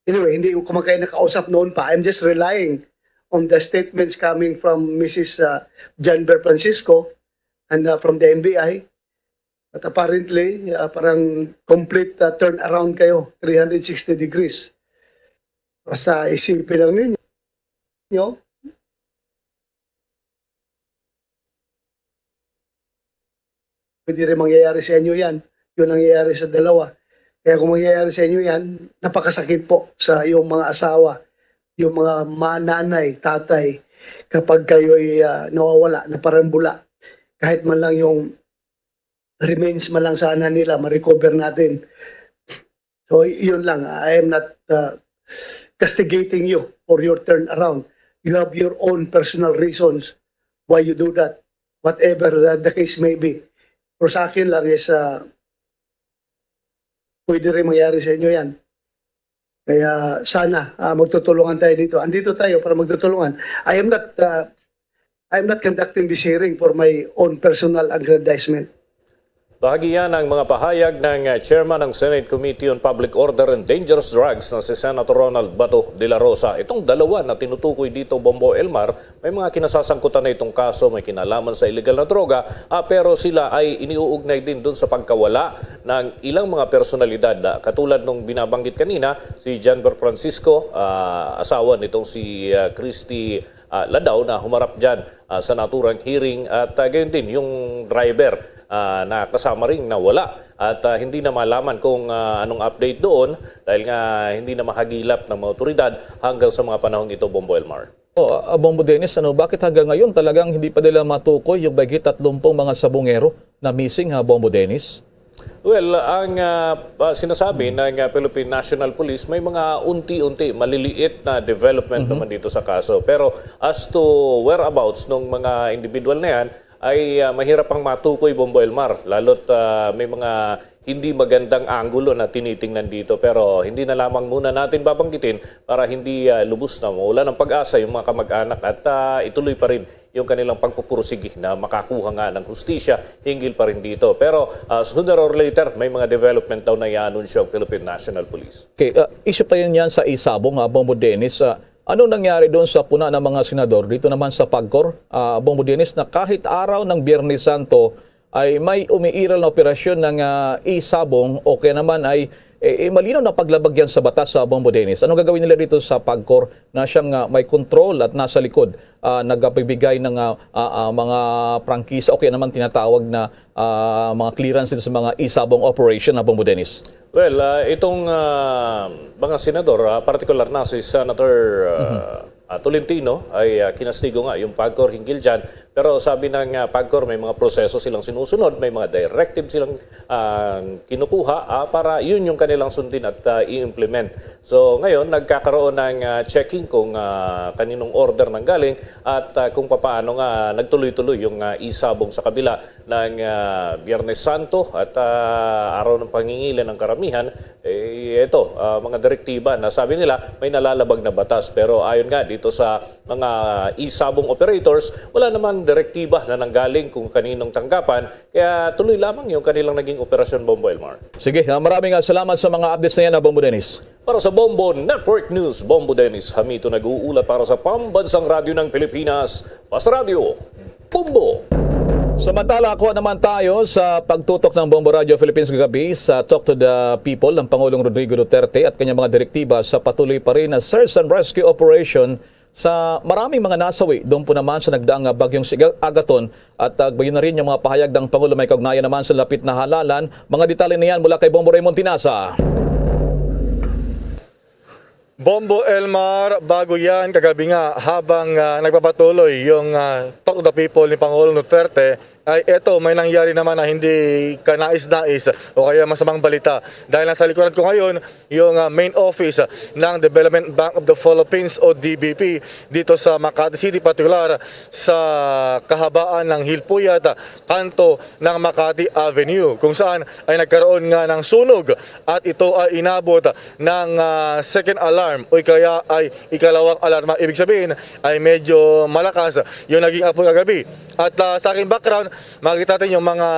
Anyway, hindi ko kumakain nakausap noon pa. I'm just relying on the statements coming from Mrs. Janber Francisco and from the NBI. But apparently, parang complete turn around kayo, 360 degrees. Basta isipin lang ninyo, pwede rin mangyayari sa inyo yan. Yun ang nangyayari sa dalawa. Kaya kung mangyayari sa inyo yan, napakasakit po sa iyong mga asawa, yung mga mananay, tatay, kapag kayo'y nawawala, naparambula. Kahit man lang yung remains man lang sana nila, ma-recover natin. So, yun lang. I am not castigating you for your turnaround. You have your own personal reasons why you do that, whatever the case may be. Pero sa akin lang is pwede rin mangyari sa inyo yan. Kaya sana magtutulungan tayo dito. Andito tayo para magtutulungan. I am not conducting this hearing for my own personal aggrandizement. Bahagi yan ang mga pahayag ng Chairman ng Senate Committee on Public Order and Dangerous Drugs na si Senator Ronald Bato de la Rosa. Itong dalawa na tinutukoy dito, Bombo Elmar, may mga kinasasangkutan na itong kaso, may kinalaman sa illegal na droga, pero sila ay iniuugnay din dun sa pagkawala ng ilang mga personalidad. Katulad nung binabanggit kanina, si Janber Francisco, asawa nitong si Christy Ladao na humarap dyan sa naturang hearing, at gayon din yung driver na kasama rin nawala at hindi na malaman kung anong update doon dahil nga hindi na mahagilap ng mga otoridad hanggang sa mga panahong ito, Bombo Elmar. Bombo Dennis, bakit hanggang ngayon talagang hindi pa nila matukoy yung bagit 30 mga sabungero na missing, Bombo Dennis? Well, ang sinasabi ng Philippine National Police, may mga unti-unti, maliliit na development naman dito sa kaso. Pero as to whereabouts ng mga individual na yan, ay mahirap pang matukoy, Bombo Elmar. Lalo't may mga hindi magandang anggulo na tinitingnan dito. Pero hindi na lamang muna natin babanggitin para hindi lubos na mawala ng pag-asa yung mga kamag-anak at ituloy pa rin yung kanilang pagpupursige na makakuha nga ng hustisya hinggil pa rin dito. Pero sooner or later, may mga development daw na i-anunsyo ang Philippine National Police. Okay, issue pa yun yan sa Isabong, Bombo Dennis. Ano nangyari doon sa puna ng mga senador? Dito naman sa PAGCOR, Bombo Dennis, na kahit araw ng Biyernes Santo ay may umiiral na operasyon ng Isabong o kaya naman ay malinaw na paglabag yan sa batas sa Bombo Dennis. Anong gagawin nila dito sa PAGCOR na siyang may control at nasa likod nagpibigay ng mga prangkisa o kaya naman tinatawag na mga clearance dito sa mga isabong operation na Bombo Dennis? Well, itong mga senador, particular na si Senator Tolentino ay kinastigo nga yung PAGCOR hinggil dyan. Pero sabi ng PAGCOR may mga proseso silang sinusunod, may mga directive silang kinukuha para yun yung kanilang sundin at i-implement. So ngayon nagkakaroon ng checking kung kaninong order nang galing at kung paano nga nagtuloy-tuloy yung isabong sa kabila ng Biyernes Santo at araw ng pangingilin ng karamihan. Ito, mga direktiba na sabi nila may nalalabag na batas. Pero ayon nga dito sa mga isabong operators, wala naman direktiba na nanggaling kung kaninong tanggapan. Kaya tuloy lamang yung kanilang naging operasyon Bombo Elmar. Sige, maraming salamat sa mga updates na yan, Bombo Dennis. Para sa Bombo Network News, Bombo Dennis Hamito nag-uulat para sa Pambansang Radyo ng Pilipinas, Mas Radio, Bombo! Samantala, ako naman tayo sa pagtutok ng Bombo Radio Philippines kagabi sa Talk to the People ng Pangulong Rodrigo Duterte at kanyang mga direktiba sa patuloy pa rin na search and rescue operation sa maraming mga nasawi. Doon po naman sa nagdaang bagyong Agaton at bayon na rin yung mga pahayag ng Pangulo may kaugnayan naman sa lapit na halalan. Mga detalye na yan mula kay Bombo Raymond Tinasa. Bombo Elmar, bago yan, kagabi nga habang nagpapatuloy yung Talk to the People ni Pangulong Duterte, ay eto, may nangyari naman na hindi kanais-nais o kaya masamang balita. Dahil nasa likuran ko ngayon, yung main office ng Development Bank of the Philippines o DBP dito sa Makati City, particular sa kahabaan ng Hilpuyat, kanto ng Makati Avenue, kung saan ay nagkaroon nga ng sunog at ito ay inabot ng second alarm o kaya ay ikalawang alarma. Ibig sabihin ay medyo malakas yung naging apoy kagabi. At sa aking background, makikita natin yung mga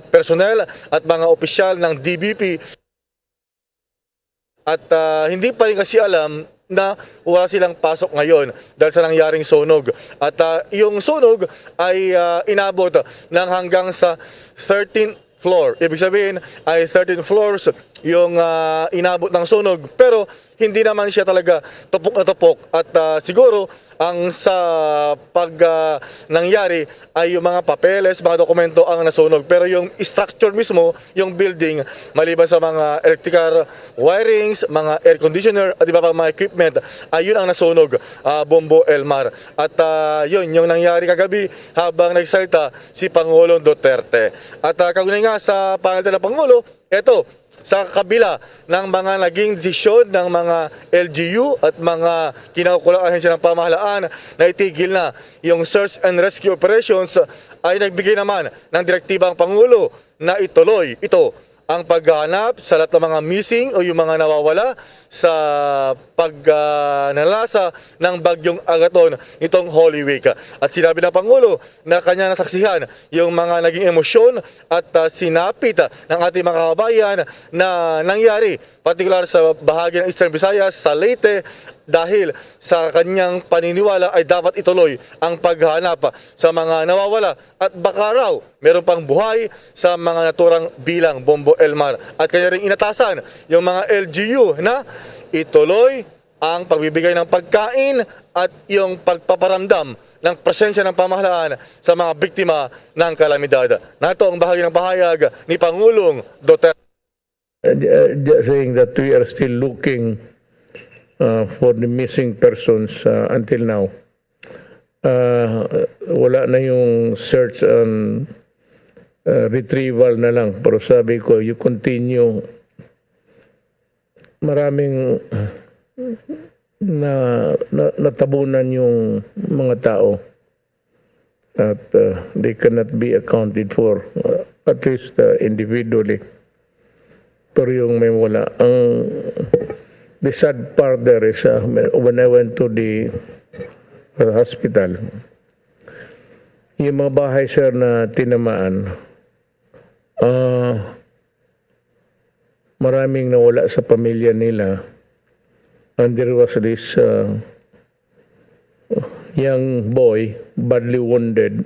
personnel at mga opisyal ng DBP at hindi pa rin kasi alam na wala silang pasok ngayon dahil sa nangyaring sunog. At yung sunog ay inabot ng hanggang sa 13th floor. Ibig sabihin ay 13 floors yung inabot ng sunog, pero hindi naman siya talaga tupok na tupok at siguro ang sa nangyari ay yung mga papeles, mga dokumento ang nasunog, pero yung structure mismo, yung building, maliban sa mga electrical wirings, mga air conditioner at iba pang mga equipment, ay yun ang nasunog, Bombo Elmar. At yun yung nangyari kagabi habang nagsalita si Pangulong Duterte. At kagunay nga sa pangalan ng Pangulo, eto, sa kabila ng mga naging desisyon ng mga LGU at mga kinaukulang ahensya ng pamahalaan na itigil na yung search and rescue operations, ay nagbigay naman ng direktibang Pangulo na ituloy ito ang paghahanap sa lahat ng mga missing o yung mga nawawala sa pagnalasa ng bagyong Agaton nitong Holy Week. At sinabi ng Pangulo na kanya nasaksihan yung mga naging emosyon at sinapit ng ating mga kababayan na nangyari, partikular sa bahagi ng Eastern Visayas, sa Leyte, dahil sa kanyang paniniwala ay dapat ituloy ang paghahanap sa mga nawawala at baka raw meron pang buhay sa mga naturang bilang, Bombo Elmar. At kanya rin inatasan yung mga LGU na ituloy ang pagbibigay ng pagkain at yung pagpaparamdam ng presensya ng pamahalaan sa mga biktima ng kalamidad. Nato ang bahagi ng pahayag ni Pangulong Duterte. Saying that we are still looking for the missing persons until now. Wala na yung search and retrieval na lang. Pero sabi ko, you continue. Maraming natabunan yung mga tao at they cannot be accounted for, at least individually. Pero yung may wala. The sad part there is when I went to the hospital, yung mga bahay sir na tinamaan, maraming nawala sa pamilya nila, and there was this young boy badly wounded.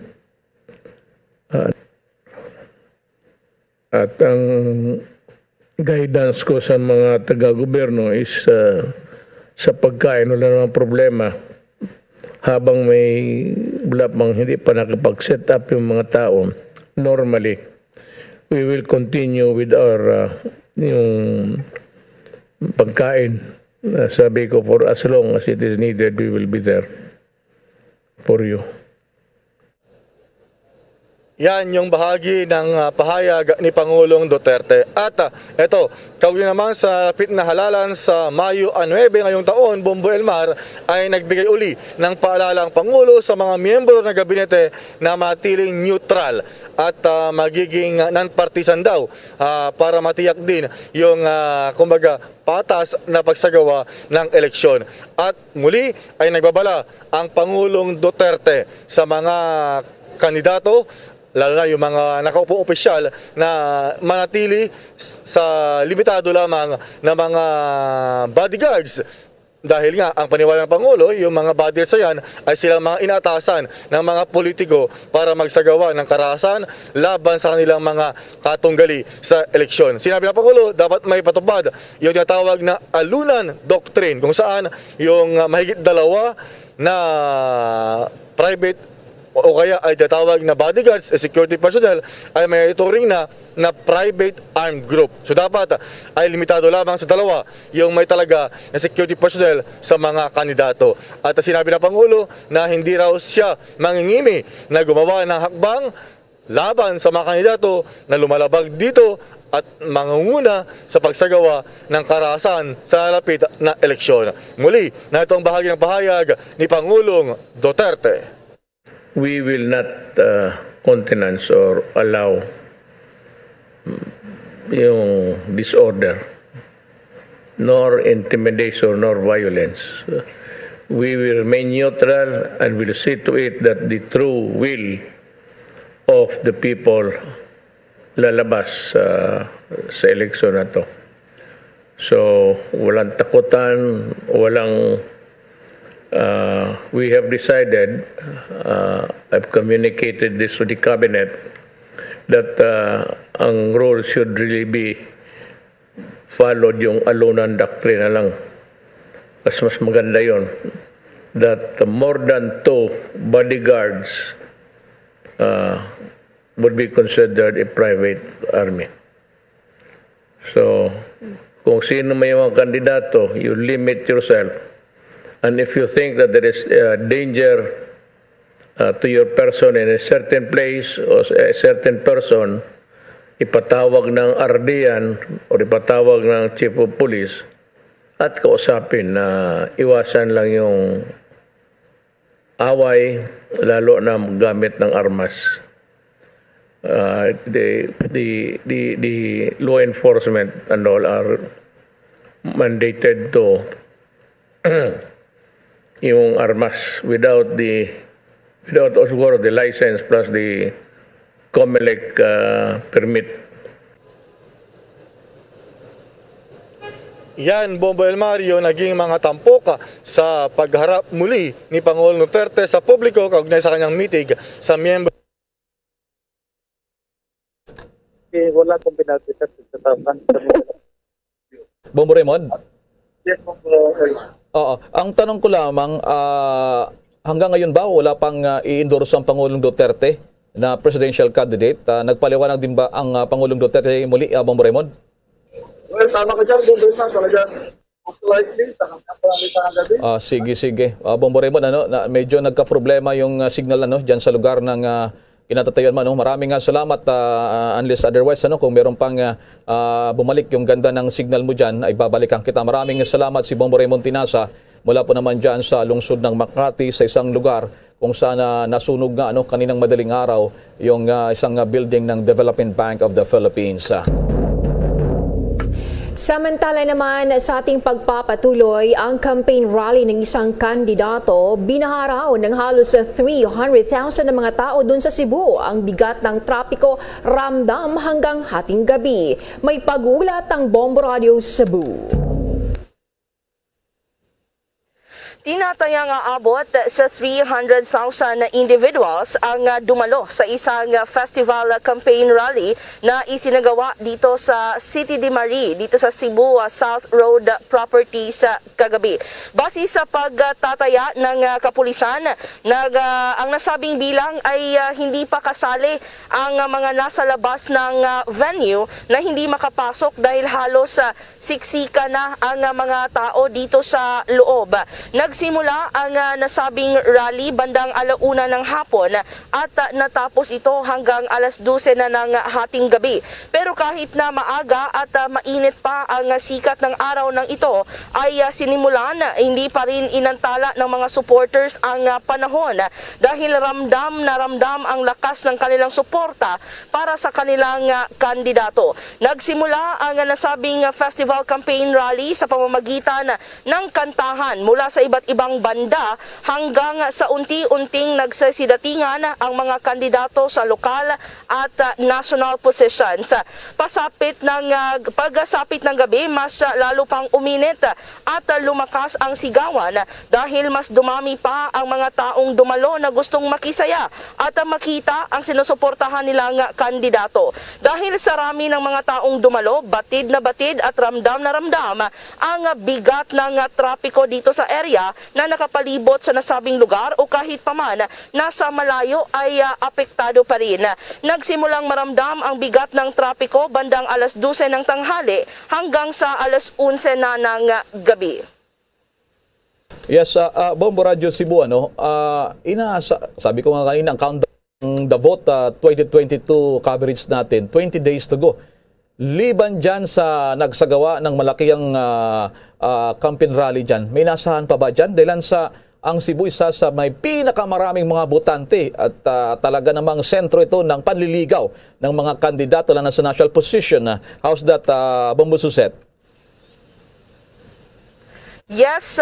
At ang guidance ko sa mga taga-gobyerno is sa pagkain, wala namang problema. Habang wala pang hindi pa nakapag-set up yung mga tao, normally, we will continue with our yung pagkain. Sabi ko, for as long as it is needed, we will be there for you. Yan yung bahagi ng pahayag ni Pangulong Duterte. At ito, kaugnay naman sa lapit na halalan sa Mayo 9 ngayong taon, Bombo Elmar ay nagbigay uli ng paalala ang Pangulo sa mga miyembro ng gabinete na matiling neutral at magiging non-partisan daw para matiyak din yung kumbaga patas na pagsagawa ng eleksyon. At muli ay nagbabala ang Pangulong Duterte sa mga kandidato, lalo na yung mga nakaupong opisyal, na manatili sa limitado lamang na mga bodyguards. Dahil nga, ang paniwala ng Pangulo, yung mga bodyguards na yan ay silang mga inaatasan ng mga politiko para magsagawa ng karahasan laban sa kanilang mga katunggali sa eleksyon. Sinabi ng Pangulo, dapat may patupad yung tinatawag na Alunan Doctrine, kung saan yung mahigit 2 na private o kaya ay tatawag na bodyguards, security personnel, ay may ituring na private armed group. So dapat ay limitado lamang sa 2 yung may talaga na security personnel sa mga kandidato. At sinabi ng Pangulo na hindi raw siya mangingimi na gumawa ng hakbang laban sa mga kandidato na lumalabag dito at mangunguna sa pagsagawa ng karahasan sa lapit na eleksyon. Muli, na itong bahagi ng pahayag ni Pangulong Duterte. We will not countenance or allow yung disorder, nor intimidation, nor violence. We will remain neutral and will see to it that the true will of the people lalabas sa eleksyon na to. So, walang takutan, walang we have decided, I've communicated this to the cabinet, that ang rule should really be followed yung Alunan Doctrine na lang. Mas maganda yon, that more than 2 bodyguards would be considered a private army. So, kung sino may mga kandidato, you limit yourself. And if you think that there is danger to your person in a certain place or a certain person, ipatawag ng RDN o ipatawag ng Chief of Police at kausapin na iwasan lang yung away, lalo na gamit ng armas. The law enforcement and all are mandated to yung armas without the license plus the COMELEC permit. Yan, Bombo Elmario, naging mga tampok sa pagharap muli ni Pangulong Duterte sa publiko kaugnay sa kanyang meeting sa miyembro. Wala kong pinag-isip sa tapan. Bombo Raymond? Yes, Bombo. Oo. Ang tanong ko lamang, hanggang ngayon ba wala pang i-endorse ang Pangulong Duterte na presidential candidate? Nagpaliwanag din ba ang Pangulong Duterte muli, Bombo Raymond? Well, tama ka dyan, Bombo Raymond. Talagang likely, sige. Bombo Raymond, medyo nagka-problema yung signal dyan sa lugar ng kinatatayuan man. Maraming salamat, unless otherwise, kung meron pang bumalik yung ganda ng signal mo dyan, ay babalikan kita. Maraming salamat si Bombo Raymond Tinasa mula po naman dyan sa lungsod ng Makati, sa isang lugar kung saan nasunog nga kaninang madaling araw yung isang building ng Development Bank of the Philippines. Samantala naman sa ating pagpapatuloy ang campaign rally ng isang kandidato, binaharaw ng halos 300,000 na mga tao dun sa Cebu. Ang bigat ng trapiko ramdam hanggang hating gabi. May pagulat ang Bombo Radio Cebu. Tinatayang aabot sa 300,000 individuals ang dumalo sa isang festival campaign rally na isinagawa dito sa City de Marie, dito sa Cebu South Road Properties kagabi. Base sa pagtataya ng kapulisan, ang nasabing bilang ay hindi pa kasali ang mga nasa labas ng venue na hindi makapasok dahil halos siksika na ang mga tao dito sa loob. Nagsimula ang nasabing rally bandang 1:00 ng hapon at natapos ito hanggang 12:00 na ng hating gabi. Pero kahit na maaga at mainit pa ang sikat ng araw ng ito ay sinimulan, hindi pa rin inantala ng mga supporters ang panahon dahil ramdam na ramdam ang lakas ng kanilang suporta para sa kanilang kandidato. Nagsimula ang nasabing festival campaign rally sa pamamagitan ng kantahan mula sa iba't ibang banda hanggang sa unti-unting nagsasidatingan ang mga kandidato sa lokal at national positions. Pagsapit ng gabi, mas lalo pang uminit at lumakas ang sigawan dahil mas dumami pa ang mga taong dumalo na gustong makisaya at makita ang sinusuportahan nilang kandidato. Dahil sa rami ng mga taong dumalo, batid na batid at ramdam na ramdam ang bigat ng trapiko dito sa area na nakapalibot sa nasabing lugar o kahit paman nasa malayo ay apektado pa rin. Nagsimulang maramdam ang bigat ng trapiko bandang 12:00 ng tanghali hanggang sa 11:00 na ng gabi. Yes, Bombo Radio Cebu, sabi ko nga kanina, ang countdown the vote 2022 coverage natin, 20 days to go. Liban dyan sa nagsagawa ng malakihang campaign rally dyan, may nasahan pa ba dyan? Dahil ang Cebu isa sa may pinakamaraming mga botante at talaga namang sentro ito ng panliligaw ng mga kandidato na sa national position. How's that, Bombo Suset? Yes,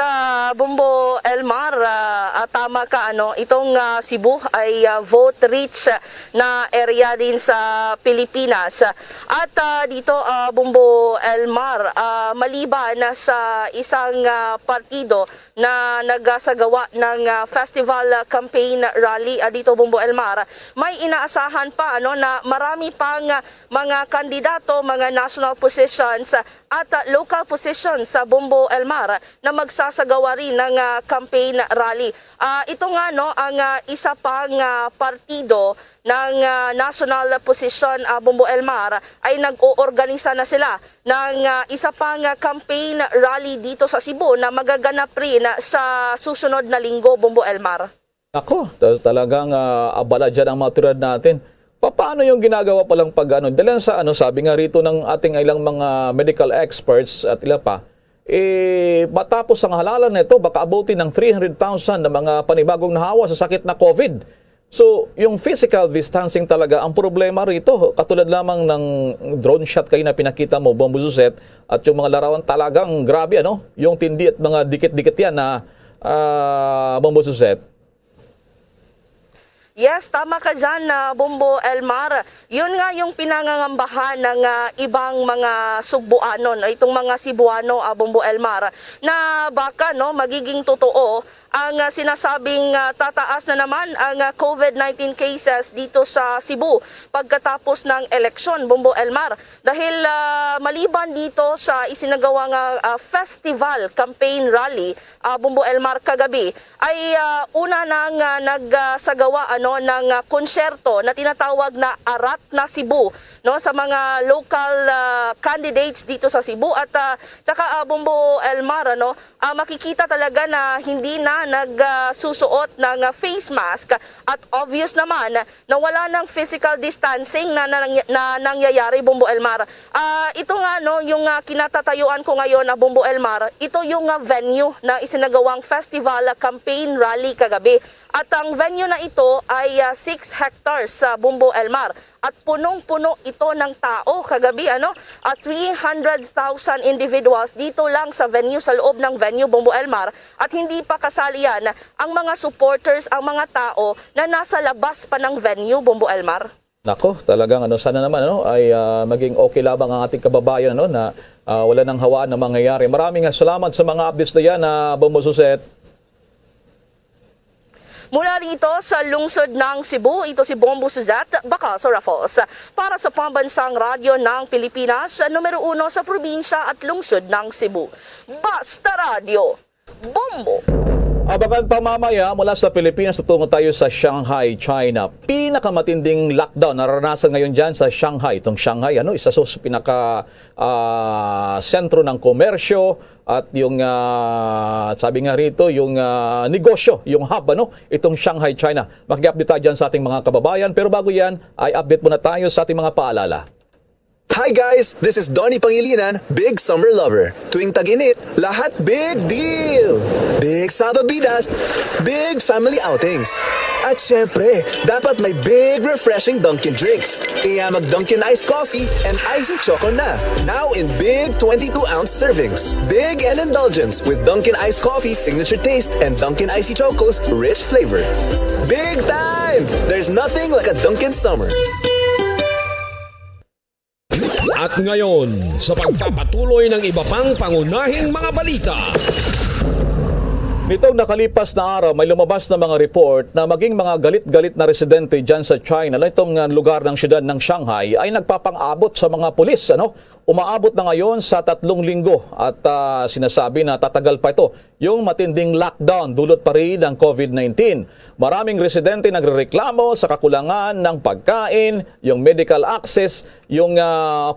Bombo Elmar, tama ka, itong Cebu ay vote rich na area din sa Pilipinas. At dito, Bombo Elmar, maliban sa isang partido na nagsagawa ng festival campaign rally dito, Bombo Elmar, may inaasahan pa na marami pang mga kandidato, mga national positions at local positions sa Bombo Elmar na magsasagawa rin ng campaign rally. Ito nga ang isa pang partido ng national position Bombo Elmar ay nag-oorganisa na sila ng isa pang campaign rally dito sa Cebu na magaganap rin sa susunod na linggo, Bombo Elmar. Ako, talagang abala dyan ang mga tulad natin. Paano yung ginagawa palang dahil sa sabi nga rito ng ating ilang mga medical experts at ilan pa, matapos ang halalan nito, baka abutin ng 300,000 na mga panibagong nahawa sa sakit na COVID. So, yung physical distancing talaga ang problema rito. Katulad lamang ng drone shot kayo na pinakita mo, Bombo Suset, at yung mga larawan talagang grabe, yung tindi at mga dikit-dikit yan na Bombo Suset. Yes, tama ka dyan, Bombo Elmar. Yun nga yung pinangangambahan ng ibang mga Sugbuanon, itong mga Cebuano, Bombo Elmar, na baka magiging totoo ang sinasabing tataas na naman ang COVID-19 cases dito sa Cebu pagkatapos ng eleksyon, Bombo Elmar. Dahil maliban dito sa isinagawang festival campaign rally, Bombo Elmar kagabi, ay una nang nagsagawa ng konserto na tinatawag na Arat na Cebu sa mga local candidates dito sa Cebu. At saka Bombo Elmar, makikita talaga na hindi na nagsusuot ng face mask at obvious naman na wala ng physical distancing na nangyayari, Bombo Elmar. Ito nga yung kinatatayuan ko ngayon na Bombo Elmar, ito yung venue na isinagawang festival campaign rally kagabi. At ang venue na ito ay 6 hectares sa Bombo Elmar. At punong-puno ito ng tao kagabi, 300,000 individuals dito lang sa venue, sa loob ng venue, Bombo Elmar. At hindi pa kasali yan ang mga supporters, ang mga tao na nasa labas pa ng venue, Bombo Elmar. Nako, talagang sana naman ay maging okay labang ang ating kababayan na wala nang hawaan na mangyayari. Maraming salamat sa mga updates na yan, Bombo Suset. Mula rito sa lungsod ng Cebu, ito si Bombo Suzette, Bacal sa Raffles. Para sa Pambansang Radyo ng Pilipinas, numero 1 sa probinsya at lungsod ng Cebu. Basta Radio, Bombo! Abangan pa mamaya mula sa Pilipinas, tutungo tayo sa Shanghai, China. Pinakamatinding lockdown naranasan ngayon dyan sa Shanghai. Itong Shanghai, isa sa pinaka sentro ng komersyo at yung sabi nga rito, yung negosyo, yung hub, itong Shanghai, China. Maki-update tayo dyan sa ating mga kababayan. Pero bago yan, ay update muna tayo sa ating mga paalala. Hi guys! This is Donnie Pangilinan, big summer lover. Tuwing tag-init, lahat big deal! Big sababidas, big family outings. At syempre, dapat may big refreshing Dunkin' drinks. Kaya mag-Dunkin' Iced Coffee and Icy Choco na. Now in big 22-ounce servings. Big and indulgence with Dunkin' Iced Coffee signature taste and Dunkin' Icy Choco's rich flavor. Big time! There's nothing like a Dunkin' summer. At ngayon, sa pagpapatuloy ng iba pang pangunahing mga balita. Nitong nakalipas na araw, may lumabas na mga report na maging mga galit-galit na residente dyan sa China, itong lugar ng siyudad ng Shanghai, ay nagpapang-abot sa mga pulis. Umaabot na ngayon sa 3 linggo at sinasabi na tatagal pa ito yung matinding lockdown dulot pa rin ng COVID-19. Maraming residente nagrereklamo sa kakulangan ng pagkain, yung medical access, yung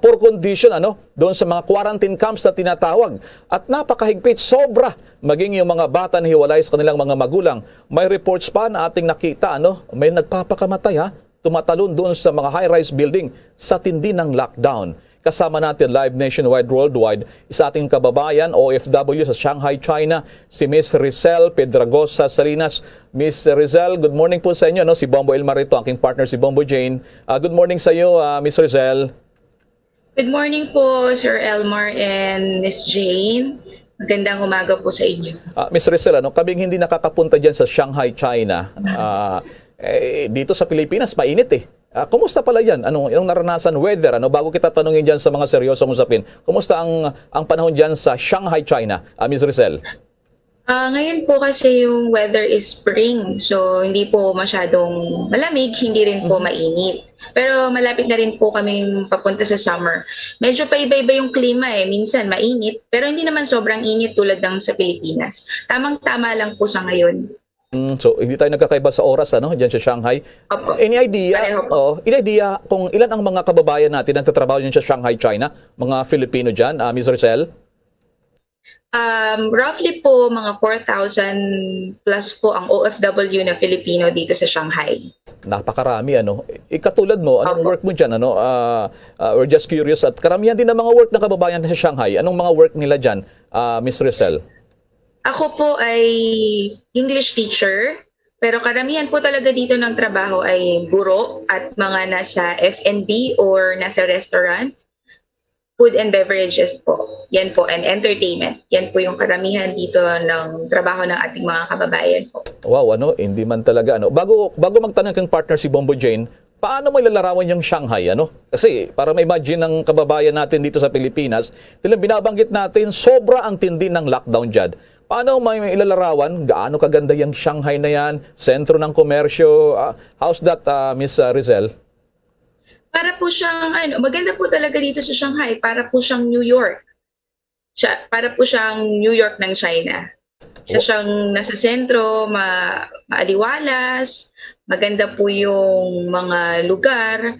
poor condition doon sa mga quarantine camps na tinatawag. At napakahigpit, sobra, maging yung mga bata na hiwalay sa kanilang mga magulang. May reports pa na ating nakita, may nagpapakamatay, tumatalon doon sa mga high-rise building sa tindi ng lockdown. Kasama natin live nationwide, worldwide, isa ating kababayan, OFW sa Shanghai, China, si Miss Rizel Pedragosa Salinas. Miss Rizel, good morning po sa inyo. Si Bombo Elmar ito, aking partner si Bombo Jane. Good morning sa iyo, Miss Rizel. Good morning po, Sir Elmar and Miss Jane. Magandang umaga po sa inyo. Miss Rizel, kaming hindi nakakapunta dyan sa Shanghai, China, dito sa Pilipinas, mainit kumusta pala yan? Anong naranasan weather? Bago kita tanungin dyan sa mga seryosong usapin, kumusta ang panahon dyan sa Shanghai, China? Ms. Rizel? Ngayon po kasi yung weather is spring. So, hindi po masyadong malamig, hindi rin po mainit. Pero malapit na rin po kami papunta sa summer. Medyo pa iba-iba yung klima Minsan mainit, pero hindi naman sobrang init tulad ng sa Pilipinas. Tamang-tama lang po sa ngayon. So, hindi tayo nagkakaiba sa oras, diyan sa Shanghai. Opo. Any idea kung ilan ang mga kababayan natin na nagtatrabaho dyan sa Shanghai, China? Mga Filipino dyan, Ms. Rizel? Roughly po, mga 4,000 plus po ang OFW na Filipino dito sa Shanghai. Napakarami, Katulad mo, anong work mo dyan, We're just curious. At karamihan din ng mga work ng kababayan sa Shanghai. Anong mga work nila dyan, Ms. Rizel? Ako po ay English teacher, pero karamihan po talaga dito ng trabaho ay guro at mga nasa F&B or nasa restaurant, food and beverages po. Yan po, and entertainment. Yan po yung karamihan dito ng trabaho ng ating mga kababayan po. Wow, hindi man talaga, Bago magtanong kang partner si Bombo Jane, paano mo ilalarawan yung Shanghai, Kasi para ma-imagine ng kababayan natin dito sa Pilipinas, binabanggit natin, sobra ang tindi ng lockdown dyan. Paano may ilalarawan? Gaano kaganda yung Shanghai na yan? Sentro ng komersyo? How's that, Miss Rizel? Para po siyang, maganda po talaga dito sa Shanghai. Para po siyang New York. Para po siyang New York ng China. Isa siyang nasa sentro, maaliwalas, maganda po yung mga lugar.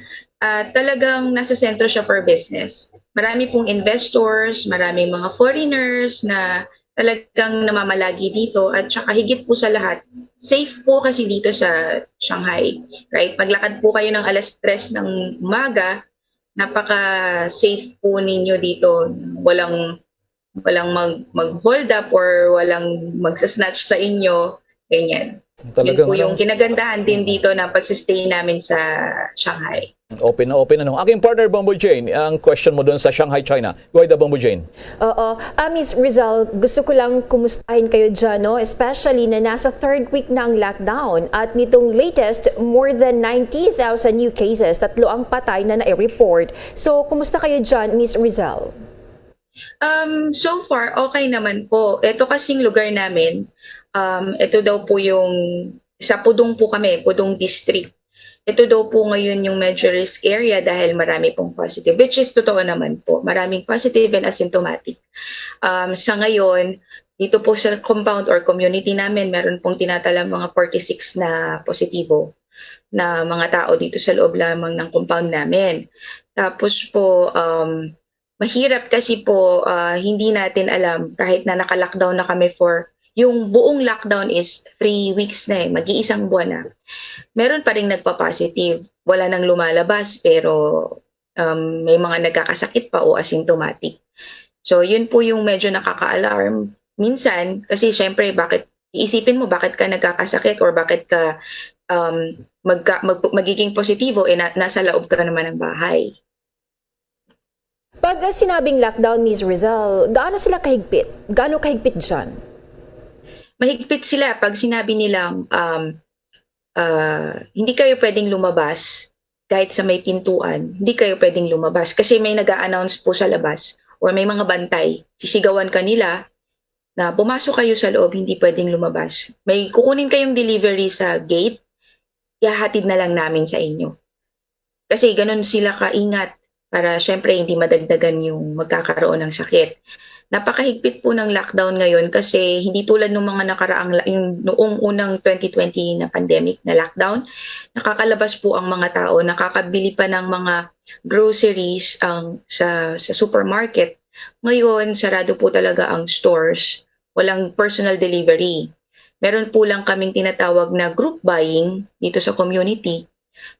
Talagang nasa sentro siya for business. Marami pong investors, maraming mga foreigners na talagang namamalagi dito at saka higit po sa lahat, safe po kasi dito sa Shanghai, right? Maglakad po kayo ng 3:00 ng umaga, napaka-safe po ninyo dito. Walang mag-hold up or walang magsasnatch sa inyo, ganyan. Yun po yung kinagandahan din dito ng pagsistay namin sa Shanghai. Open na open. Aking partner, Bombo Jane, ang question mo doon sa Shanghai, China. Go ahead, Bombo Jane. Oo. Ms. Rizal, gusto ko lang kumustahin kayo dyan, especially na nasa 3rd week na ang lockdown at nitong latest, more than 90,000 new cases, 3 ang patay na na-report. So, kumusta kayo dyan, Ms. Rizal? So far, okay naman po. Ito kasing lugar namin, ito daw po yung sa Pudong po kami, Pudong District. Ito daw po ngayon yung major risk area dahil marami pong positive, which is totoo naman po. Maraming positive and asymptomatic. Sa ngayon, dito po sa compound or community namin, meron pong tinatalang mga 46 na positibo na mga tao dito sa loob lamang ng compound namin. Tapos po, mahirap kasi po, hindi natin alam kahit na naka-lockdown na kami for yung buong lockdown is 3 weeks na mag-iisang buwan na. Meron pa rin nagpa-positive. Wala nang lumalabas pero may mga nagkakasakit pa o asymptomatic. So yun po yung medyo nakaka-alarm. Minsan, kasi syempre iisipin mo bakit ka nagkakasakit or bakit ka magiging positibo nasa loob ka naman ng bahay. Pag sinabing lockdown, Ms. Rizal, gaano sila kahigpit? Gaano kahigpit dyan? Mahigpit sila pag sinabi nilang hindi kayo pwedeng lumabas kahit sa may pintuan, hindi kayo pwedeng lumabas kasi may nag-a-announce po sa labas or may mga bantay, sisigawan kanila na pumasok kayo sa loob, hindi pwedeng lumabas. May kukunin kayong delivery sa gate, ihahatid na lang namin sa inyo. Kasi ganun sila kaingat para syempre hindi madagdagan yung magkakaroon ng sakit. Napakahigpit po ng lockdown ngayon kasi hindi tulad ng mga nakaraang yung noong unang 2020 na pandemic na lockdown, nakakalabas po ang mga tao, nakakabili pa ng mga groceries sa supermarket. Ngayon, sarado po talaga ang stores, walang personal delivery. Meron po lang kaming tinatawag na group buying dito sa community.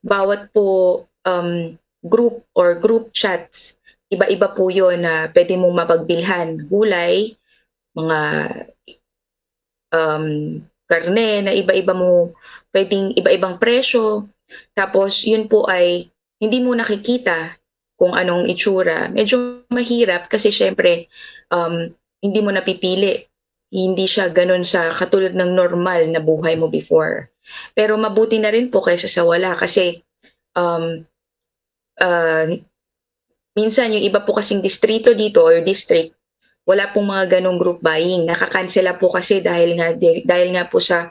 Bawat po group or group chats, iba-iba po yun na pwede mong mapagbilhan. Gulay, mga karne na iba-iba mo, pwedeng iba-ibang presyo. Tapos yun po ay hindi mo nakikita kung anong itsura. Medyo mahirap kasi syempre hindi mo napipili. Hindi siya ganun sa katulad ng normal na buhay mo before. Pero mabuti na rin po kaysa sa wala kasi minsan yung iba po kasing distrito dito or district, wala pong mga ganong group buying. Nakakansela po kasi dahil nga po sa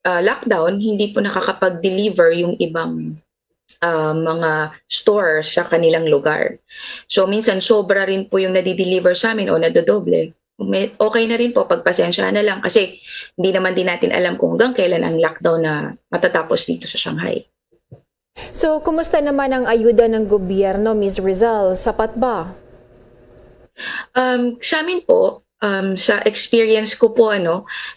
lockdown, hindi po nakakapag-deliver yung ibang mga stores sa kanilang lugar. So minsan sobra rin po yung nadi-deliver sa amin o nadodoble. Okay na rin po, pagpasensya na lang kasi hindi naman din natin alam kung hanggang kailan ang lockdown na matatapos dito sa Shanghai. So, kumusta naman ang ayuda ng gobyerno, Ms. Rizal? Sapat ba? Sa amin po, sa experience ko po,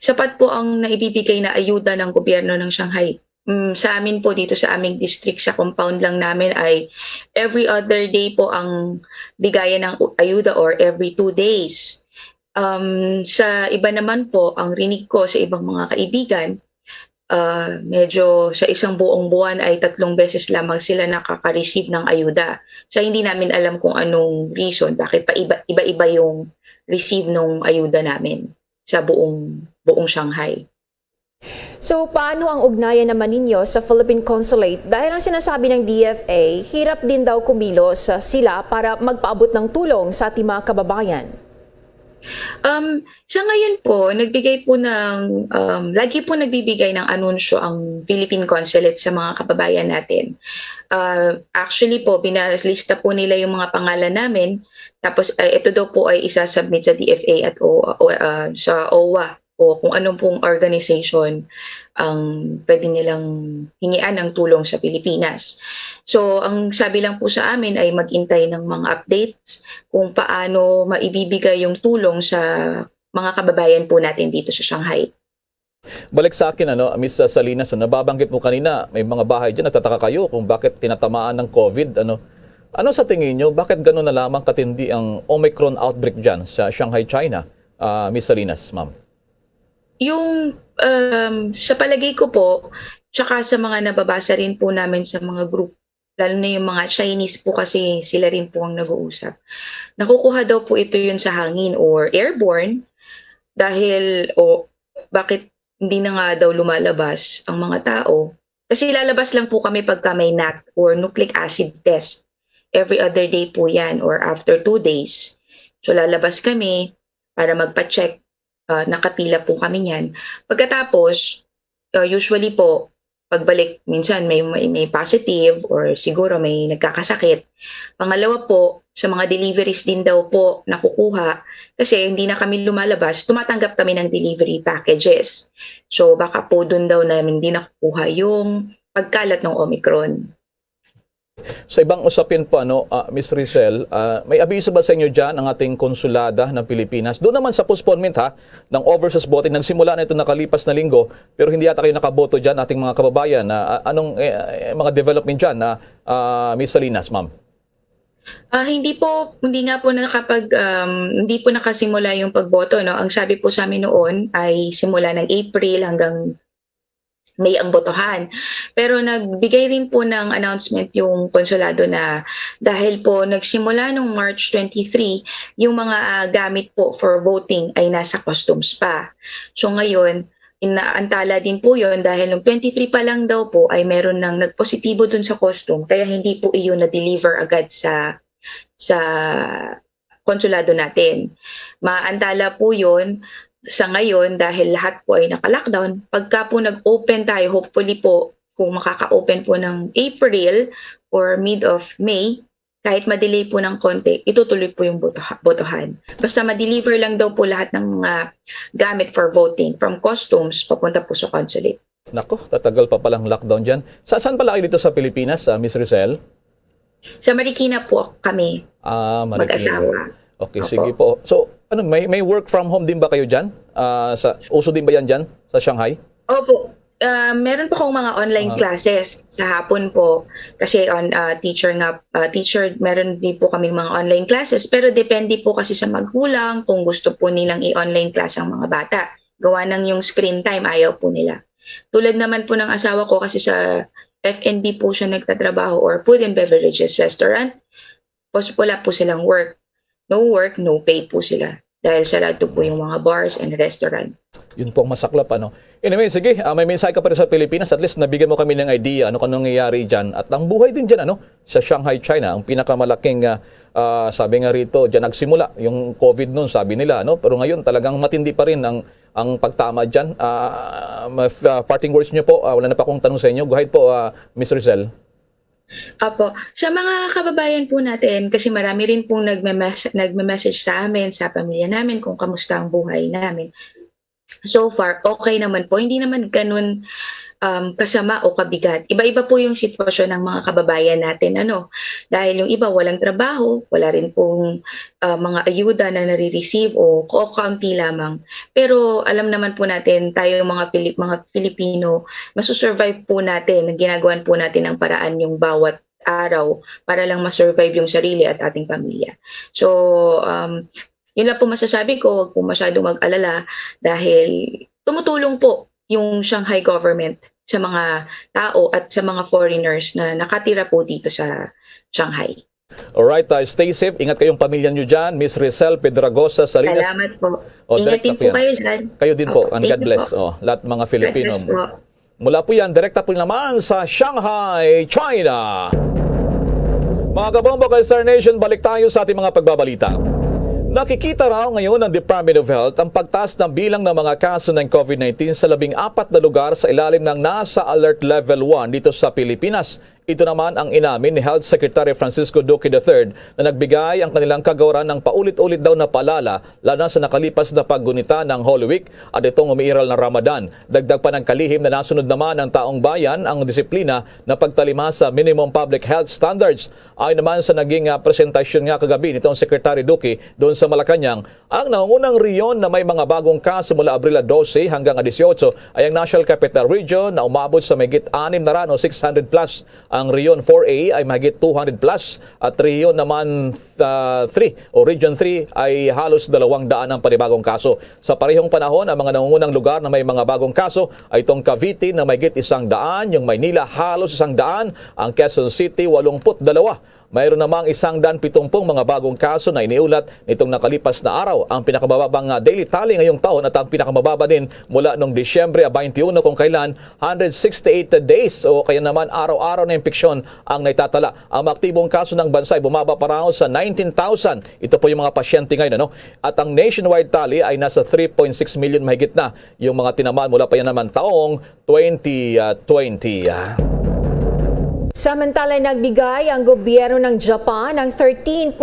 sapat po ang naibibigay na ayuda ng gobyerno ng Shanghai. Sa amin po, dito sa aming district, sa compound lang namin ay every other day po ang bigayan ng ayuda or every 2 days. Sa iba naman po, ang rinig ko sa ibang mga kaibigan, medyo sa isang buong buwan ay 3 beses lamang sila nakaka-receive ng ayuda. So hindi namin alam kung anong reason, bakit pa iba-iba yung receive ng ayuda namin sa buong Shanghai. So paano ang ugnayan naman ninyo sa Philippine Consulate? Dahil ang sinasabi ng DFA, hirap din daw kumilos sila para magpaabot ng tulong sa ating mga kababayan. Sa ngayon po, nagbigay po ng, lagi po nagbibigay ng anunsyo ang Philippine Consulate sa mga kababayan natin. Actually po, binalista po nila yung mga pangalan namin, tapos ito daw po ay isasubmit sa DFA at sa OWA o kung anong pong organization ang pwede nilang hingian ng tulong sa Pilipinas. So, ang sabi lang po sa amin ay mag-intay ng mga updates kung paano maibibigay yung tulong sa mga kababayan po natin dito sa Shanghai. Balik sa akin, Ms. Salinas, nababanggit mo kanina, may mga bahay dyan, nagtataka kayo kung bakit tinatamaan ng COVID. Ano sa tingin nyo, bakit gano'n na lamang katindi ang Omicron outbreak dyan sa Shanghai, China? Ms. Salinas, ma'am. Yung sa palagay ko po, tsaka sa mga nababasa rin po namin sa mga group, lalo na yung mga Chinese po kasi sila rin po ang nag-uusap. Nakukuha daw po ito yun sa hangin or airborne dahil bakit hindi na nga daw lumalabas ang mga tao. Kasi lalabas lang po kami pagka may NAT or nucleic acid test. Every other day po yan or after 2 days. So lalabas kami para magpa-check. Nakapila po kami niyan. Pagkatapos, usually po, pagbalik, minsan may positive or siguro may nagkakasakit. Pangalawa po, sa mga deliveries din daw po nakukuha, kasi hindi na kami lumalabas, tumatanggap kami ng delivery packages. So baka po doon daw namin hindi nakukuha yung pagkalat ng Omicron. Sa ibang usapin po, Ms. Rizel, may abiso ba sa inyo dyan ang ating konsulada ng Pilipinas? Doon naman sa postponement ng overseas voting, nagsimula na ito nakalipas na linggo, pero hindi yata kayo nakaboto dyan, ating mga kababayan. Anong mga development dyan, Ms. Salinas, ma'am? Hindi nga po hindi po nakasimula yung pagboto, no. Ang sabi po sa amin noon ay simula ng April hanggang May ang botohan. Pero nagbigay rin po ng announcement yung konsulado na dahil po nagsimula nung March 23, yung mga gamit po for voting ay nasa customs pa. So ngayon, inaantala din po yun dahil nung 23 pa lang daw po ay meron nang nagpositibo dun sa custom, kaya hindi po iyon na-deliver agad sa konsulado natin. Maantala po yun sa ngayon dahil lahat po ay naka-lockdown. Pagka po nag-open tayo, hopefully po kung makaka-open po ng April or mid of May, kahit ma-delay po ng konti, itutuloy po yung botohan. Basta ma-deliver lang daw po lahat ng gamit for voting from customs papunta po sa consulate. Nako, tatagal pa palang lockdown dyan. Saan pala kayo dito sa Pilipinas, Ms. Rizel? Sa Marikina po kami, Marikina. mag-asawa. Okay, sige po. So, may work from home din ba kayo dyan? Uso din ba yan dyan sa Shanghai? Opo. Meron po akong mga online classes sa hapon po kasi teacher, meron din po kaming mga online classes, pero depende po kasi sa magulang kung gusto po nilang i-online class ang mga bata. Gawa ng yung screen time, ayaw po nila. Tulad naman po ng asawa ko kasi sa F&B po siya nagtatrabaho or food and beverages restaurant. Wala po silang work. No work, no pay po sila. Dahil sarado po yung mga bars and restaurant. Yun po ang masaklap, Anyway, sige, may mensahe ka pa rin sa Pilipinas. At least nabigyan mo kami ng idea ano kanong nangyayari dyan. At ang buhay din dyan, sa Shanghai, China, ang pinakamalaking, sabi nga rito, dyan nagsimula yung COVID noon, sabi nila, Pero ngayon, talagang matindi pa rin ang pagtama dyan. Parting words nyo po, wala na pa akong tanong sa inyo. Go ahead po, Ms. Rizel. Apo, sa mga kababayan po natin, kasi marami rin pong nagme-message sa amin, sa pamilya namin, kung kamusta ang buhay namin. So far, okay naman po. Hindi naman ganun kasama o kabigat. Iba-iba po yung sitwasyon ng mga kababayan natin. Dahil yung iba walang trabaho, wala rin pong mga ayuda na nare-receive o kaunti lamang. Pero alam naman po natin, tayo mga Pilipino, masusurvive po natin, ginagawan po natin ang paraan yung bawat araw para lang masurvive yung sarili at ating pamilya. So, yun lang po masasabi ko, huwag po masyadong mag-alala dahil tumutulong po yung Shanghai government sa mga tao at sa mga foreigners na nakatira po dito sa Shanghai. Alright, stay safe. Ingat kayong pamilya nyo dyan. Miss Rizel Pedragosa Salinas. Salamat po. Ingatin po kayo dyan. Kayo din po. And Thank God you bless. po. Lahat mga Filipino. God bless po. Mula po yan, direkta po naman sa Shanghai, China. Mga kabombo kay Star Nation, balik tayo sa ating mga pagbabalita. Nakikita raw ngayon ng Department of Health ang pagtaas ng bilang ng mga kaso ng COVID-19 sa 14 na lugar sa ilalim ng nasa Alert Level 1 dito sa Pilipinas. Ito naman ang inamin ni Health Secretary Francisco Duque III na nagbigay ang kanilang kagawaran ng paulit-ulit daw na paalala lalo na sa nakalipas na paggunita ng Holy Week at itong umiiral na Ramadan. Dagdag pa ng kalihim na nasunod naman ng taong bayan ang disiplina na pagtalima sa minimum public health standards. Ayon naman sa naging presentasyon nga kagabi nitong Secretary Duque doon sa Malacanang, ang nangungunang riyon na may mga bagong kaso mula Abril 12 hanggang 18 ay ang National Capital Region na umabot sa mahigit 6 na rano, 600 plus. Ang Region 4A ay mahigit 200 plus at Region naman 3 o Region 3 ay halos 200 ang panibagong kaso. Sa parehong panahon, ang mga nangungunang lugar na may mga bagong kaso ay itong Cavite na mahigit 100, yung Maynila halos 100, ang Quezon City 82, Mayroon namang 170 mga bagong kaso na iniulat nitong nakalipas na araw. Ang pinakamababang daily tally ngayong taon at ang pinakamababa din mula noong Disyembre 21 kung kailan 168 days o kaya naman araw-araw na impeksyon ang naitatala. Ang aktibong kaso ng bansa ay bumaba pa raw sa 19,000. Ito po yung mga pasyente ngayon. At ang nationwide tally ay nasa 3.6 million mahigit na yung mga tinamaan mula pa yan naman taong 2020. Samantala, nagbigay ang gobyerno ng Japan ng 13.3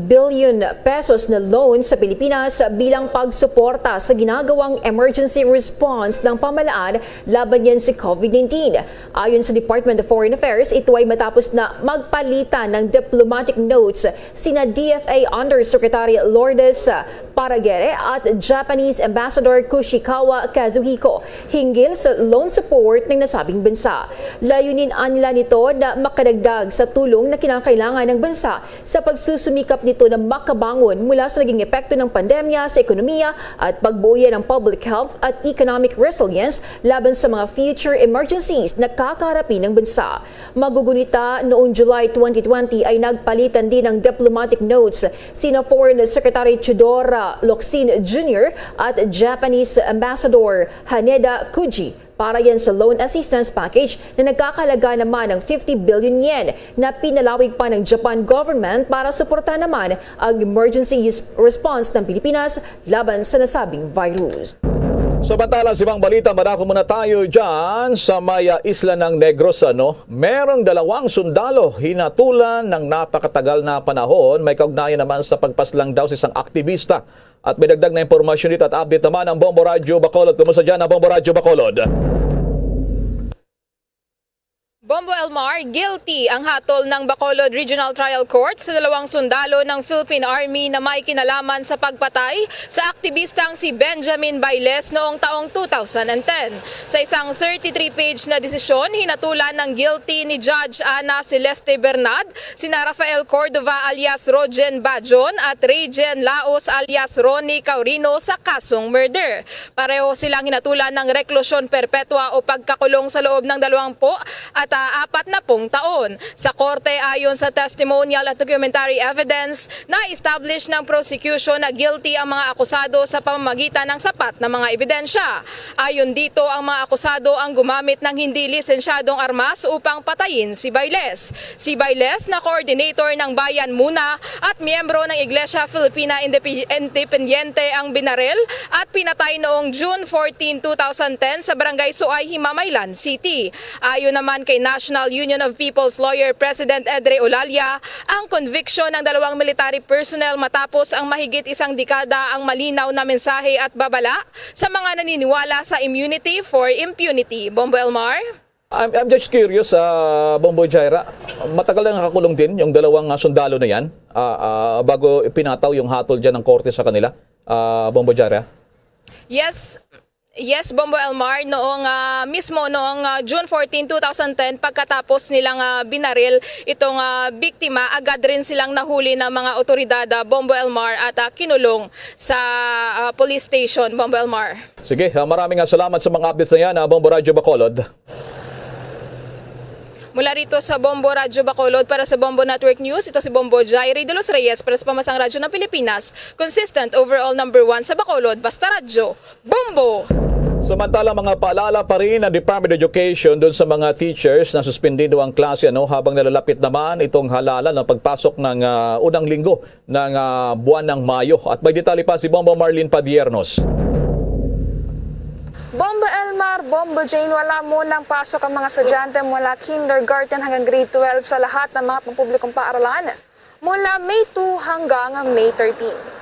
billion pesos na loan sa Pilipinas bilang pagsuporta sa ginagawang emergency response ng pamahalaan laban yan sa COVID-19. Ayon sa Department of Foreign Affairs, ito ay matapos na magpalitan ng diplomatic notes sina DFA Undersecretary Lourdes Paragere at Japanese Ambassador Kushikawa Kazuhiko hinggil sa loan support ng nasabing bansa. Layunin nila nito na makadagdag sa tulong na kinakailangan ng bansa sa pagsusumikap nito na makabangon mula sa naging epekto ng pandemya sa ekonomiya at pagbuuyan ng public health at economic resilience laban sa mga future emergencies na kakaharapin ng bansa. Magugunita noong July 2020 ay nagpalitan din ng diplomatic notes sina Foreign Secretary Chidora Locsin Jr. at Japanese Ambassador Haneda Kuji para yan sa loan assistance package na nagkakalaga naman ng 50 billion yen na pinalawig pa ng Japan government para suportahan naman ang emergency response ng Pilipinas laban sa nasabing virus. Samantala, ibang balita, marako muna tayo dyan sa may isla ng Negros. Merong 2 sundalo hinatulan ng napakatagal na panahon. May kaugnayan naman sa pagpaslang daw sa isang aktivista. At may dagdag na impormasyon dito at update naman ang Bombo Radyo Bacolod. Kumusta dyan ang Bombo Radyo Bacolod? Bombo Elmar, guilty ang hatol ng Bacolod Regional Trial Court sa 2 sundalo ng Philippine Army na may kinalaman sa pagpatay sa aktivistang si Benjamin Bailes noong taong 2010. Sa isang 33-page na desisyon, hinatulan ng guilty ni Judge Ana Celeste Bernad sina Rafael Cordova alias Rogen Bajon at Regen Laos alias Ronnie Caurino sa kasong murder. Pareho silang hinatulan ng reklusyon perpetua o pagkakulong sa loob ng 20 at 40 taon. Sa korte, ayon sa testimonial at documentary evidence, na-establish ng prosecution na guilty ang mga akusado sa pamamagitan ng sapat na mga ebidensya. Ayon dito, ang mga akusado ang gumamit ng hindi lisensyadong armas upang patayin si Bailes. Si Bailes na coordinator ng Bayan Muna at miyembro ng Iglesia Filipina Independiente ang binaril at pinatay noong June 14, 2010 sa Barangay Suay, Himamaylan City. Ayon naman kay National Union of People's Lawyer President Edre Olalia, ang conviction ng 2 military personnel matapos ang mahigit 1 dekada ang malinaw na mensahe at babala sa mga naniniwala sa immunity for impunity. Bombo Elmar? I'm just curious, Bombo Jaira, matagal na nakakulong din yung 2 sundalo na yan bago pinataw yung hatol dyan ng korte sa kanila, Bombo Jaira? Yes, Bombo Elmar, noong June 14, 2010, pagkatapos nilang binaril itong biktima, agad rin silang nahuli ng mga otoridad, Bombo Elmar, at kinulong sa police station, Bombo Elmar. Sige, maraming salamat sa mga updates na yan, Bombo Radyo Bacolod. Mula rito sa Bombo Radyo Bacolod para sa Bombo Network News, ito si Bombo Jairi de los Reyes para sa Pamasang Radyo ng Pilipinas, consistent overall number 1 sa Bacolod, basta radyo, Bombo! Samantala, mga paalala pa rin ng Department of Education doon sa mga teachers na suspendido ang klase habang nalalapit naman itong halalan ng pagpasok ng unang linggo ng buwan ng Mayo. At may detalye pa si Bombo Marlene Padiernos. Bombo Elmar, Bombo Jane, wala munang pasok ang mga estudyante mula kindergarten hanggang grade 12 sa lahat ng mga pampublikong paaralan mula May 2 hanggang May 13.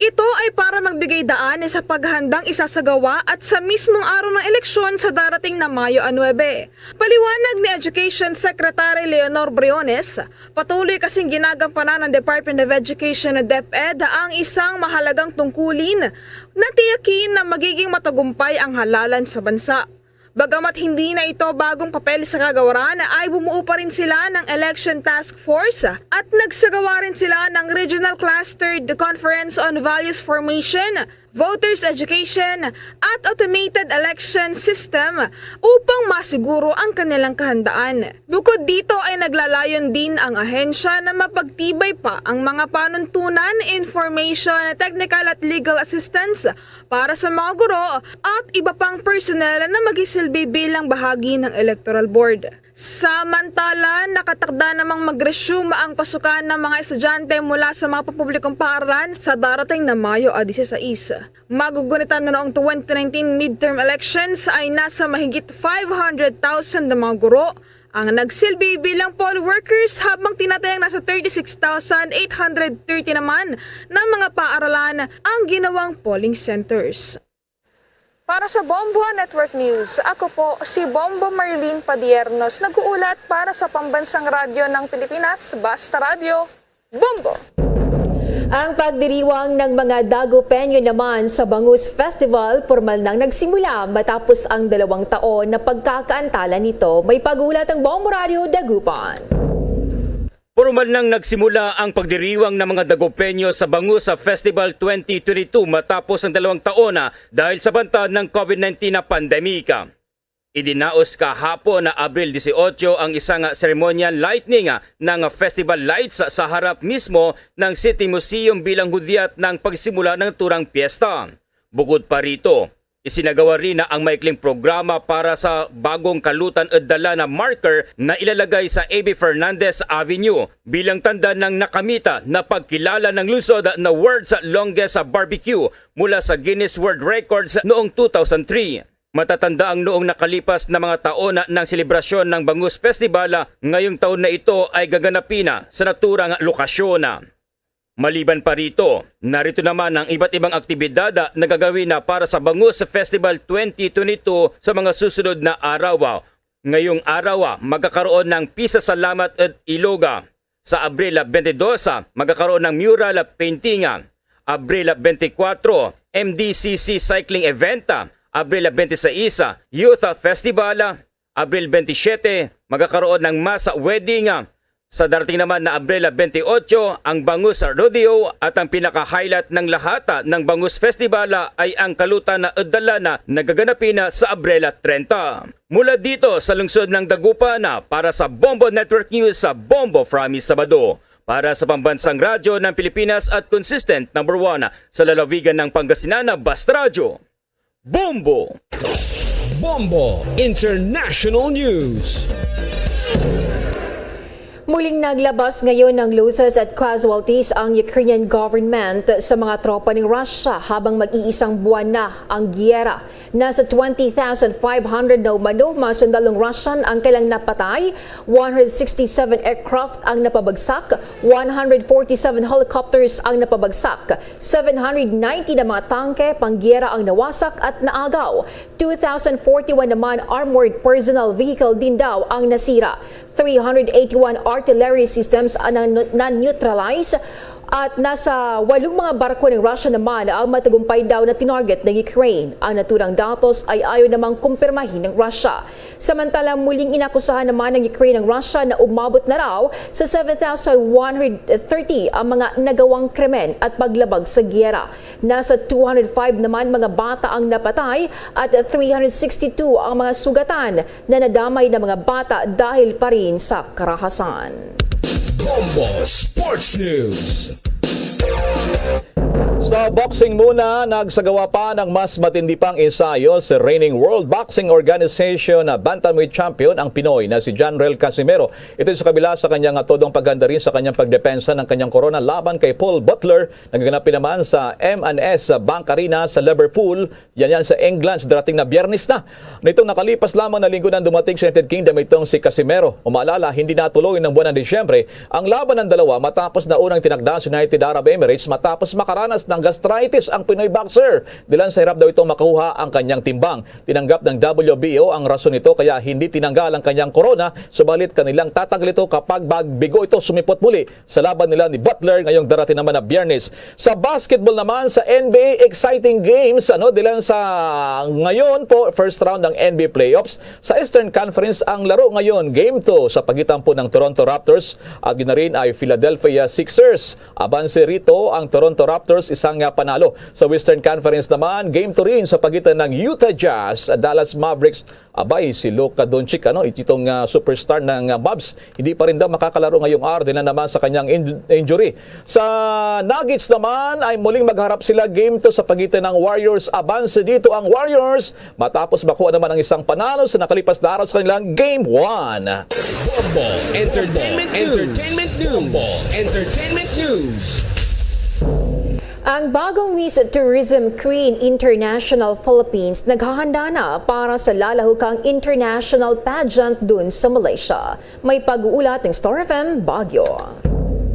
Ito ay para magbigay daan sa paghandang isasagawa at sa mismong araw ng eleksyon sa darating na Mayo 9. Paliwanag ni Education Secretary Leonor Briones, patuloy kasing ginagampanan ng Department of Education na DepEd ang isang mahalagang tungkulin na tiyakin na magiging matagumpay ang halalan sa bansa. Bagamat hindi na ito bagong papel sa kagawaran, ay bumuo pa rin sila ng Election Task Force at nagsagawa rin sila ng Regional Clustered Conference on Values Formation voters education at automated election system upang masiguro ang kanilang kahandaan. Bukod dito ay naglalayon din ang ahensya na mapagtibay pa ang mga panuntunan, information, technical at legal assistance para sa mga guro at iba pang personnel na magisilbi bilang bahagi ng Electoral Board. Samantala, nakatakda namang mag-resume ang pasukan ng mga estudyante mula sa mga papublikong paaralan sa darating na Mayo 16. Magugunitan na noong 2019 midterm elections ay nasa mahigit 500,000 na mga guro ang nagsilbi bilang poll workers habang tinatayang nasa 36,830 naman ng mga paaralan ang ginawang polling centers. Para sa Bombo Network News, ako po si Bombo Marlene Padiernos, nag-uulat para sa Pambansang Radyo ng Pilipinas, Basta Radio, Bombo! Ang pagdiriwang ng mga Dagupenyo naman sa Bangus Festival formal nang nagsimula matapos ang 2 taon na pagkakaantala nito. May pagulat ang Bombo Radio Dagupan. Formal nang nagsimula ang pagdiriwang ng mga Dagupenyo sa Bangus Festival 2022 matapos ang 2 taon na dahil sa banta ng COVID-19 na pandemika. Idinaos kahapon na Abril 18 ang isang ceremonial lightning ng festival lights sa harap mismo ng City Museum bilang hudyat ng pagsimula ng turang piyesta. Bukod pa rito, isinagawa rin na ang maikling programa para sa bagong kalutan at dala na marker na ilalagay sa A.B. Fernandez Avenue bilang tanda ng nakamita na pagkilala ng lungsod na world's longest barbecue mula sa Guinness World Records noong 2003. Matatanda ang noong nakalipas na mga taon ng selebrasyon ng Bangus Festival, ngayong taon na ito ay gaganapin sa naturang lokasyon. Maliban pa rito, narito naman ang iba't ibang aktibidad na gagawin para sa Bangus Festival 2022 sa mga susunod na araw. Ngayong araw, magkakaroon ng Pisa Salamat at Iloga. Sa Abril 22, magkakaroon ng mural painting. Abril 24, MDCC Cycling Event. Abril 26, Youth Festival. Abril 27, magkakaroon ng mass wedding. Sa darating naman na Abril 28, ang Bangus Rodeo at ang pinaka-highlight ng lahat ng Bangus Festival ay ang kalutan na udala na nagaganapin sa Abril 30. Mula dito sa lungsod ng Dagupan para sa Bombo Network News sa Bombo Framis Sabado. Para sa Pambansang Radyo ng Pilipinas at consistent number 1 sa lalawigan ng Pangasinan, Basta Radio, Bombo! Bombo International News. Muling naglabas ngayon ng losses at casualties ang Ukrainian government sa mga tropa ng Russia habang mag-iisang buwan na ang giyera. Nasa 20,500 na umano mga sundalong Russian ang kailang napatay, 167 aircraft ang napabagsak, 147 helicopters ang napabagsak, 790 na mga tangke panggiyera ang nawasak at naagaw, 2,041 naman armored personnel vehicle din daw ang nasira. 381 artillery systems ang na-neutralize at nasa 8 mga barko ng Russia naman ang matagumpay daw na tinarget ng Ukraine. Ang naturang datos ay ayaw namang kumpirmahin ng Russia. Samantala muling inakusahan naman ng Ukraine ng Russia na umabot na raw sa 7,130 ang mga nagawang krimen at paglabag sa giyera. Nasa 205 naman mga bata ang napatay at 362 ang mga sugatan na nadamay ng mga bata dahil pa rin sa karahasan. Bombo Sports News. Sa boxing muna, nagsagawa pa ng mas matindi pang ensayo sa reigning World Boxing Organization na bantamweight champion ang Pinoy na si Janrel Casimero. Ito sa kabila sa kanyang todong pagganda rin sa kanyang pagdepensa ng kanyang corona laban kay Paul Butler. Nagaganapin naman sa M&S Bank Arena sa Liverpool. Yan sa England, darating na Biyernes na. Nitong nakalipas lamang na linggo nang dumating sa United Kingdom itong si Casimero. Umaalala, hindi natuloy ng buwan ng Disyembre ang laban ng dalawa matapos na unang tinagda sa United Arab Emirates matapos makaranas ng gastritis ang Pinoy boxer. Dilan sa hirap daw itong makuha ang kanyang timbang. Tinanggap ng WBO ang rason nito kaya hindi tinanggal ang kanyang corona, subalit kanilang tatanggal ito kapag bigo ito sumipot muli sa laban nila ni Butler ngayong darating naman na Biyernes. Sa basketball naman sa NBA exciting games, dilan sa ngayon po first round ng NBA playoffs sa Eastern Conference ang laro ngayon, game 2 sa pagitan po ng Toronto Raptors at gina rin ay Philadelphia Sixers. Abanse rito ang Toronto Raptors isang panalo. Sa Western Conference naman, game 2 rin sa pagitan ng Utah Jazz at Dallas Mavericks. Abay, si Luka Doncic, itong superstar ng Mavs, hindi pa rin daw makakalaro ngayong araw din na naman sa kanyang injury. Sa Nuggets naman ay muling magharap sila game 2 sa pagitan ng Warriors. Abanse dito ang Warriors matapos makuha naman ang isang panalo sa nakalipas na araw sa kanilang game 1. Bombo Entertainment News. Ang bagong Miss Tourism Queen International Philippines naghahanda na para sa lalahukang international pageant dun sa Malaysia. May pag-uulat ng Star FM Baguio.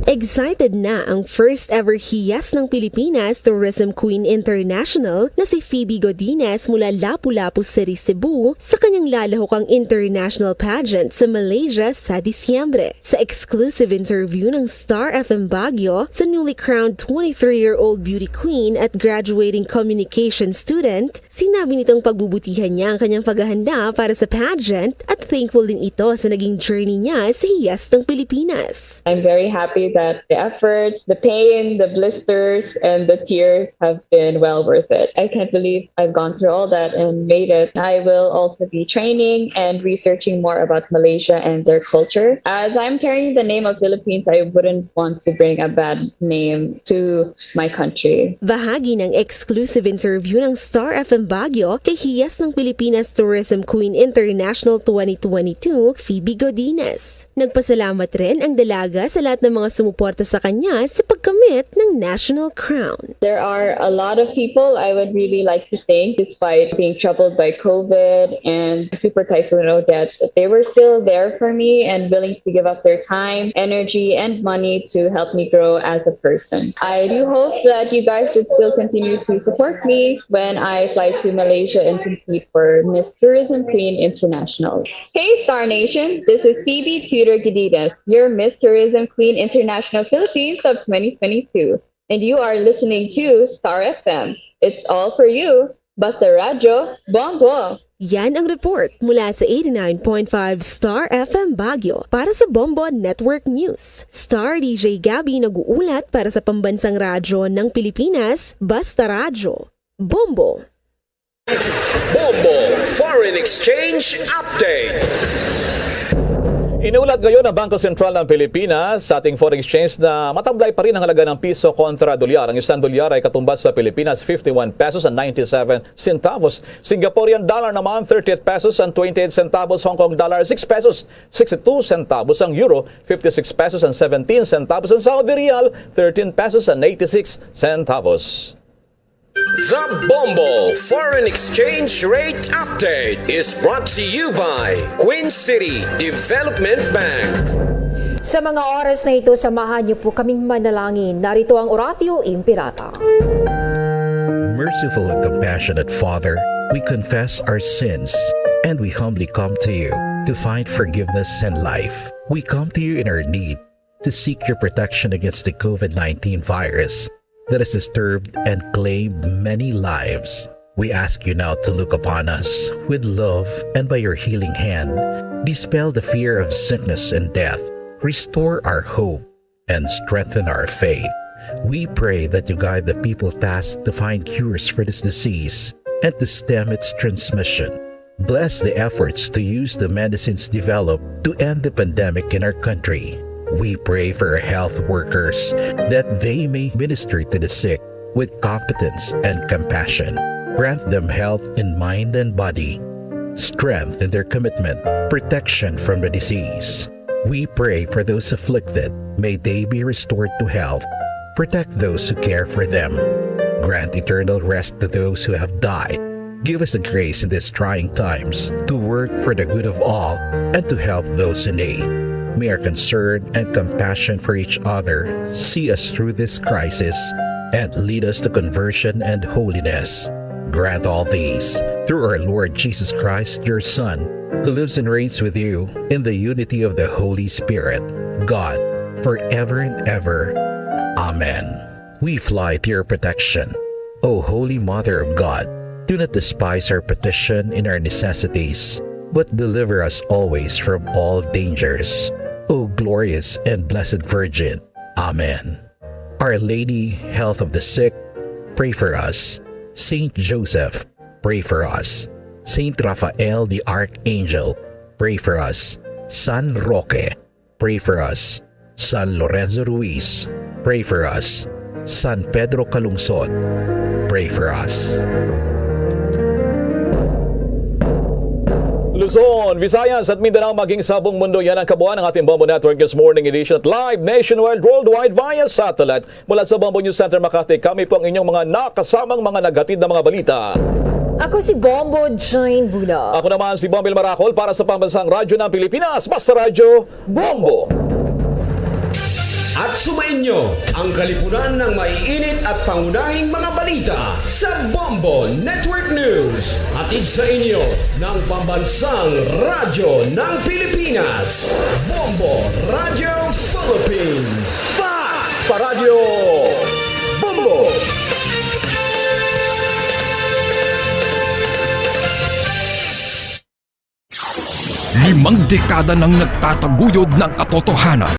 Excited na ang first ever hiyas ng Pilipinas Tourism Queen International na si Phoebe Godinez mula Lapu-Lapu City, Cebu sa kanyang lalahokang international pageant sa Malaysia sa Disyembre. Sa exclusive interview ng Star FM Baguio sa newly crowned 23-year-old beauty queen at graduating communication student, sinabi nitong pagbubutihan niya ang kanyang paghahanda para sa pageant at thankful din ito sa naging journey niya sa hiyas ng Pilipinas. I'm very happy that the efforts, the pain, the blisters, and the tears have been well worth it. I can't believe I've gone through all that and made it. I will also be training and researching more about Malaysia and their culture. As I'm carrying the name of Philippines, I wouldn't want to bring a bad name to my country. Bahagi ng exclusive interview ng Star FM Baguio kay hiyas ng Pilipinas Tourism Queen International 2022, Phoebe Godinez. Nagpasalamat rin ang dalaga sa lahat ng mga sumuporta sa kanya sa pagkamit ng national crown. There are a lot of people I would really like to thank despite being troubled by COVID and Super Typhoon Odette. They were still there for me and willing to give up their time, energy, and money to help me grow as a person. I do hope that you guys would still continue to support me when I fly to Malaysia and compete for Miss Tourism Queen International. Hey Star Nation, this is Phoebe Godinez, your Miss Tourism Queen International Philippines of 2022. And you are listening to Star FM. It's all for you. Basta Radyo, Bombo! Yan ang report mula sa 89.5 Star FM Baguio para sa Bombo Network News. Star DJ Gabby nag-uulat para sa pambansang radyo ng Pilipinas, Basta Radyo, Bombo! Bombo Foreign Exchange Update. Inulat ngayon ng Bangko Sentral ng Pilipinas sa ating foreign exchange na matablay pa rin ang halaga ng piso kontra dolyar. Ang isang dolyar ay katumbas sa Pilipinas 51 pesos and 97 centavos. Singaporean dollar naman 38 pesos and 28 centavos. Hong Kong dollar 6 pesos 62 centavos. Ang euro 56 pesos and 17 centavos. Ang Saudi Riyal 13 pesos and 86 centavos. The Bombo Foreign Exchange Rate Update is brought to you by Queen City Development Bank. Sa mga oras na ito, samahan niyo po kaming manalangin. Narito ang Oratio Impirata. Merciful and compassionate Father, we confess our sins and we humbly come to you to find forgiveness and life. We come to you in our need to seek your protection against the COVID-19 virus that has disturbed and claimed many lives. We ask you now to look upon us with love and by your healing hand, dispel the fear of sickness and death, restore our hope, and strengthen our faith. We pray that you guide the people tasked to find cures for this disease and to stem its transmission. Bless the efforts to use the medicines developed to end the pandemic in our country. We pray for our health workers that they may minister to the sick with competence and compassion. Grant them health in mind and body, strength in their commitment, protection from the disease. We pray for those afflicted. May they be restored to health. Protect those who care for them. Grant eternal rest to those who have died. Give us the grace in these trying times to work for the good of all and to help those in need. May our concern and compassion for each other see us through this crisis and lead us to conversion and holiness. Grant all these through our Lord Jesus Christ, your Son, who lives and reigns with you in the unity of the Holy Spirit, God, forever and ever. Amen. We fly to your protection, O Holy Mother of God. Do not despise our petition in our necessities, but deliver us always from all dangers. O glorious and blessed Virgin. Amen. Our Lady, health of the sick, pray for us. Saint Joseph, pray for us. Saint Raphael the Archangel, pray for us. San Roque, pray for us. San Lorenzo Ruiz, pray for us. San Pedro Calungsod, pray for us. Luzon, Visayas at Mindanao maging sa buong mundo, yan ang kabuuan ng ating Bombo Network News Morning Edition at live nationwide worldwide via satellite. Mula sa Bombo News Center Makati, kami po ang inyong mga nakasamang mga naghatid na mga balita. Ako si Bombo Jane Bula. Ako naman si Bombel Maracol para sa Pambansang Radyo ng Pilipinas, Basta Radyo, Bombo! At sumainyo ang kalipunan ng maiinit at pangunahing mga balita sa Bombo Network News. Hatid sa inyo ng Pambansang Radyo ng Pilipinas, Bombo Radio Philippines. Sa Radyo Bombo! Limang dekada nang nagtataguyod ng katotohanan.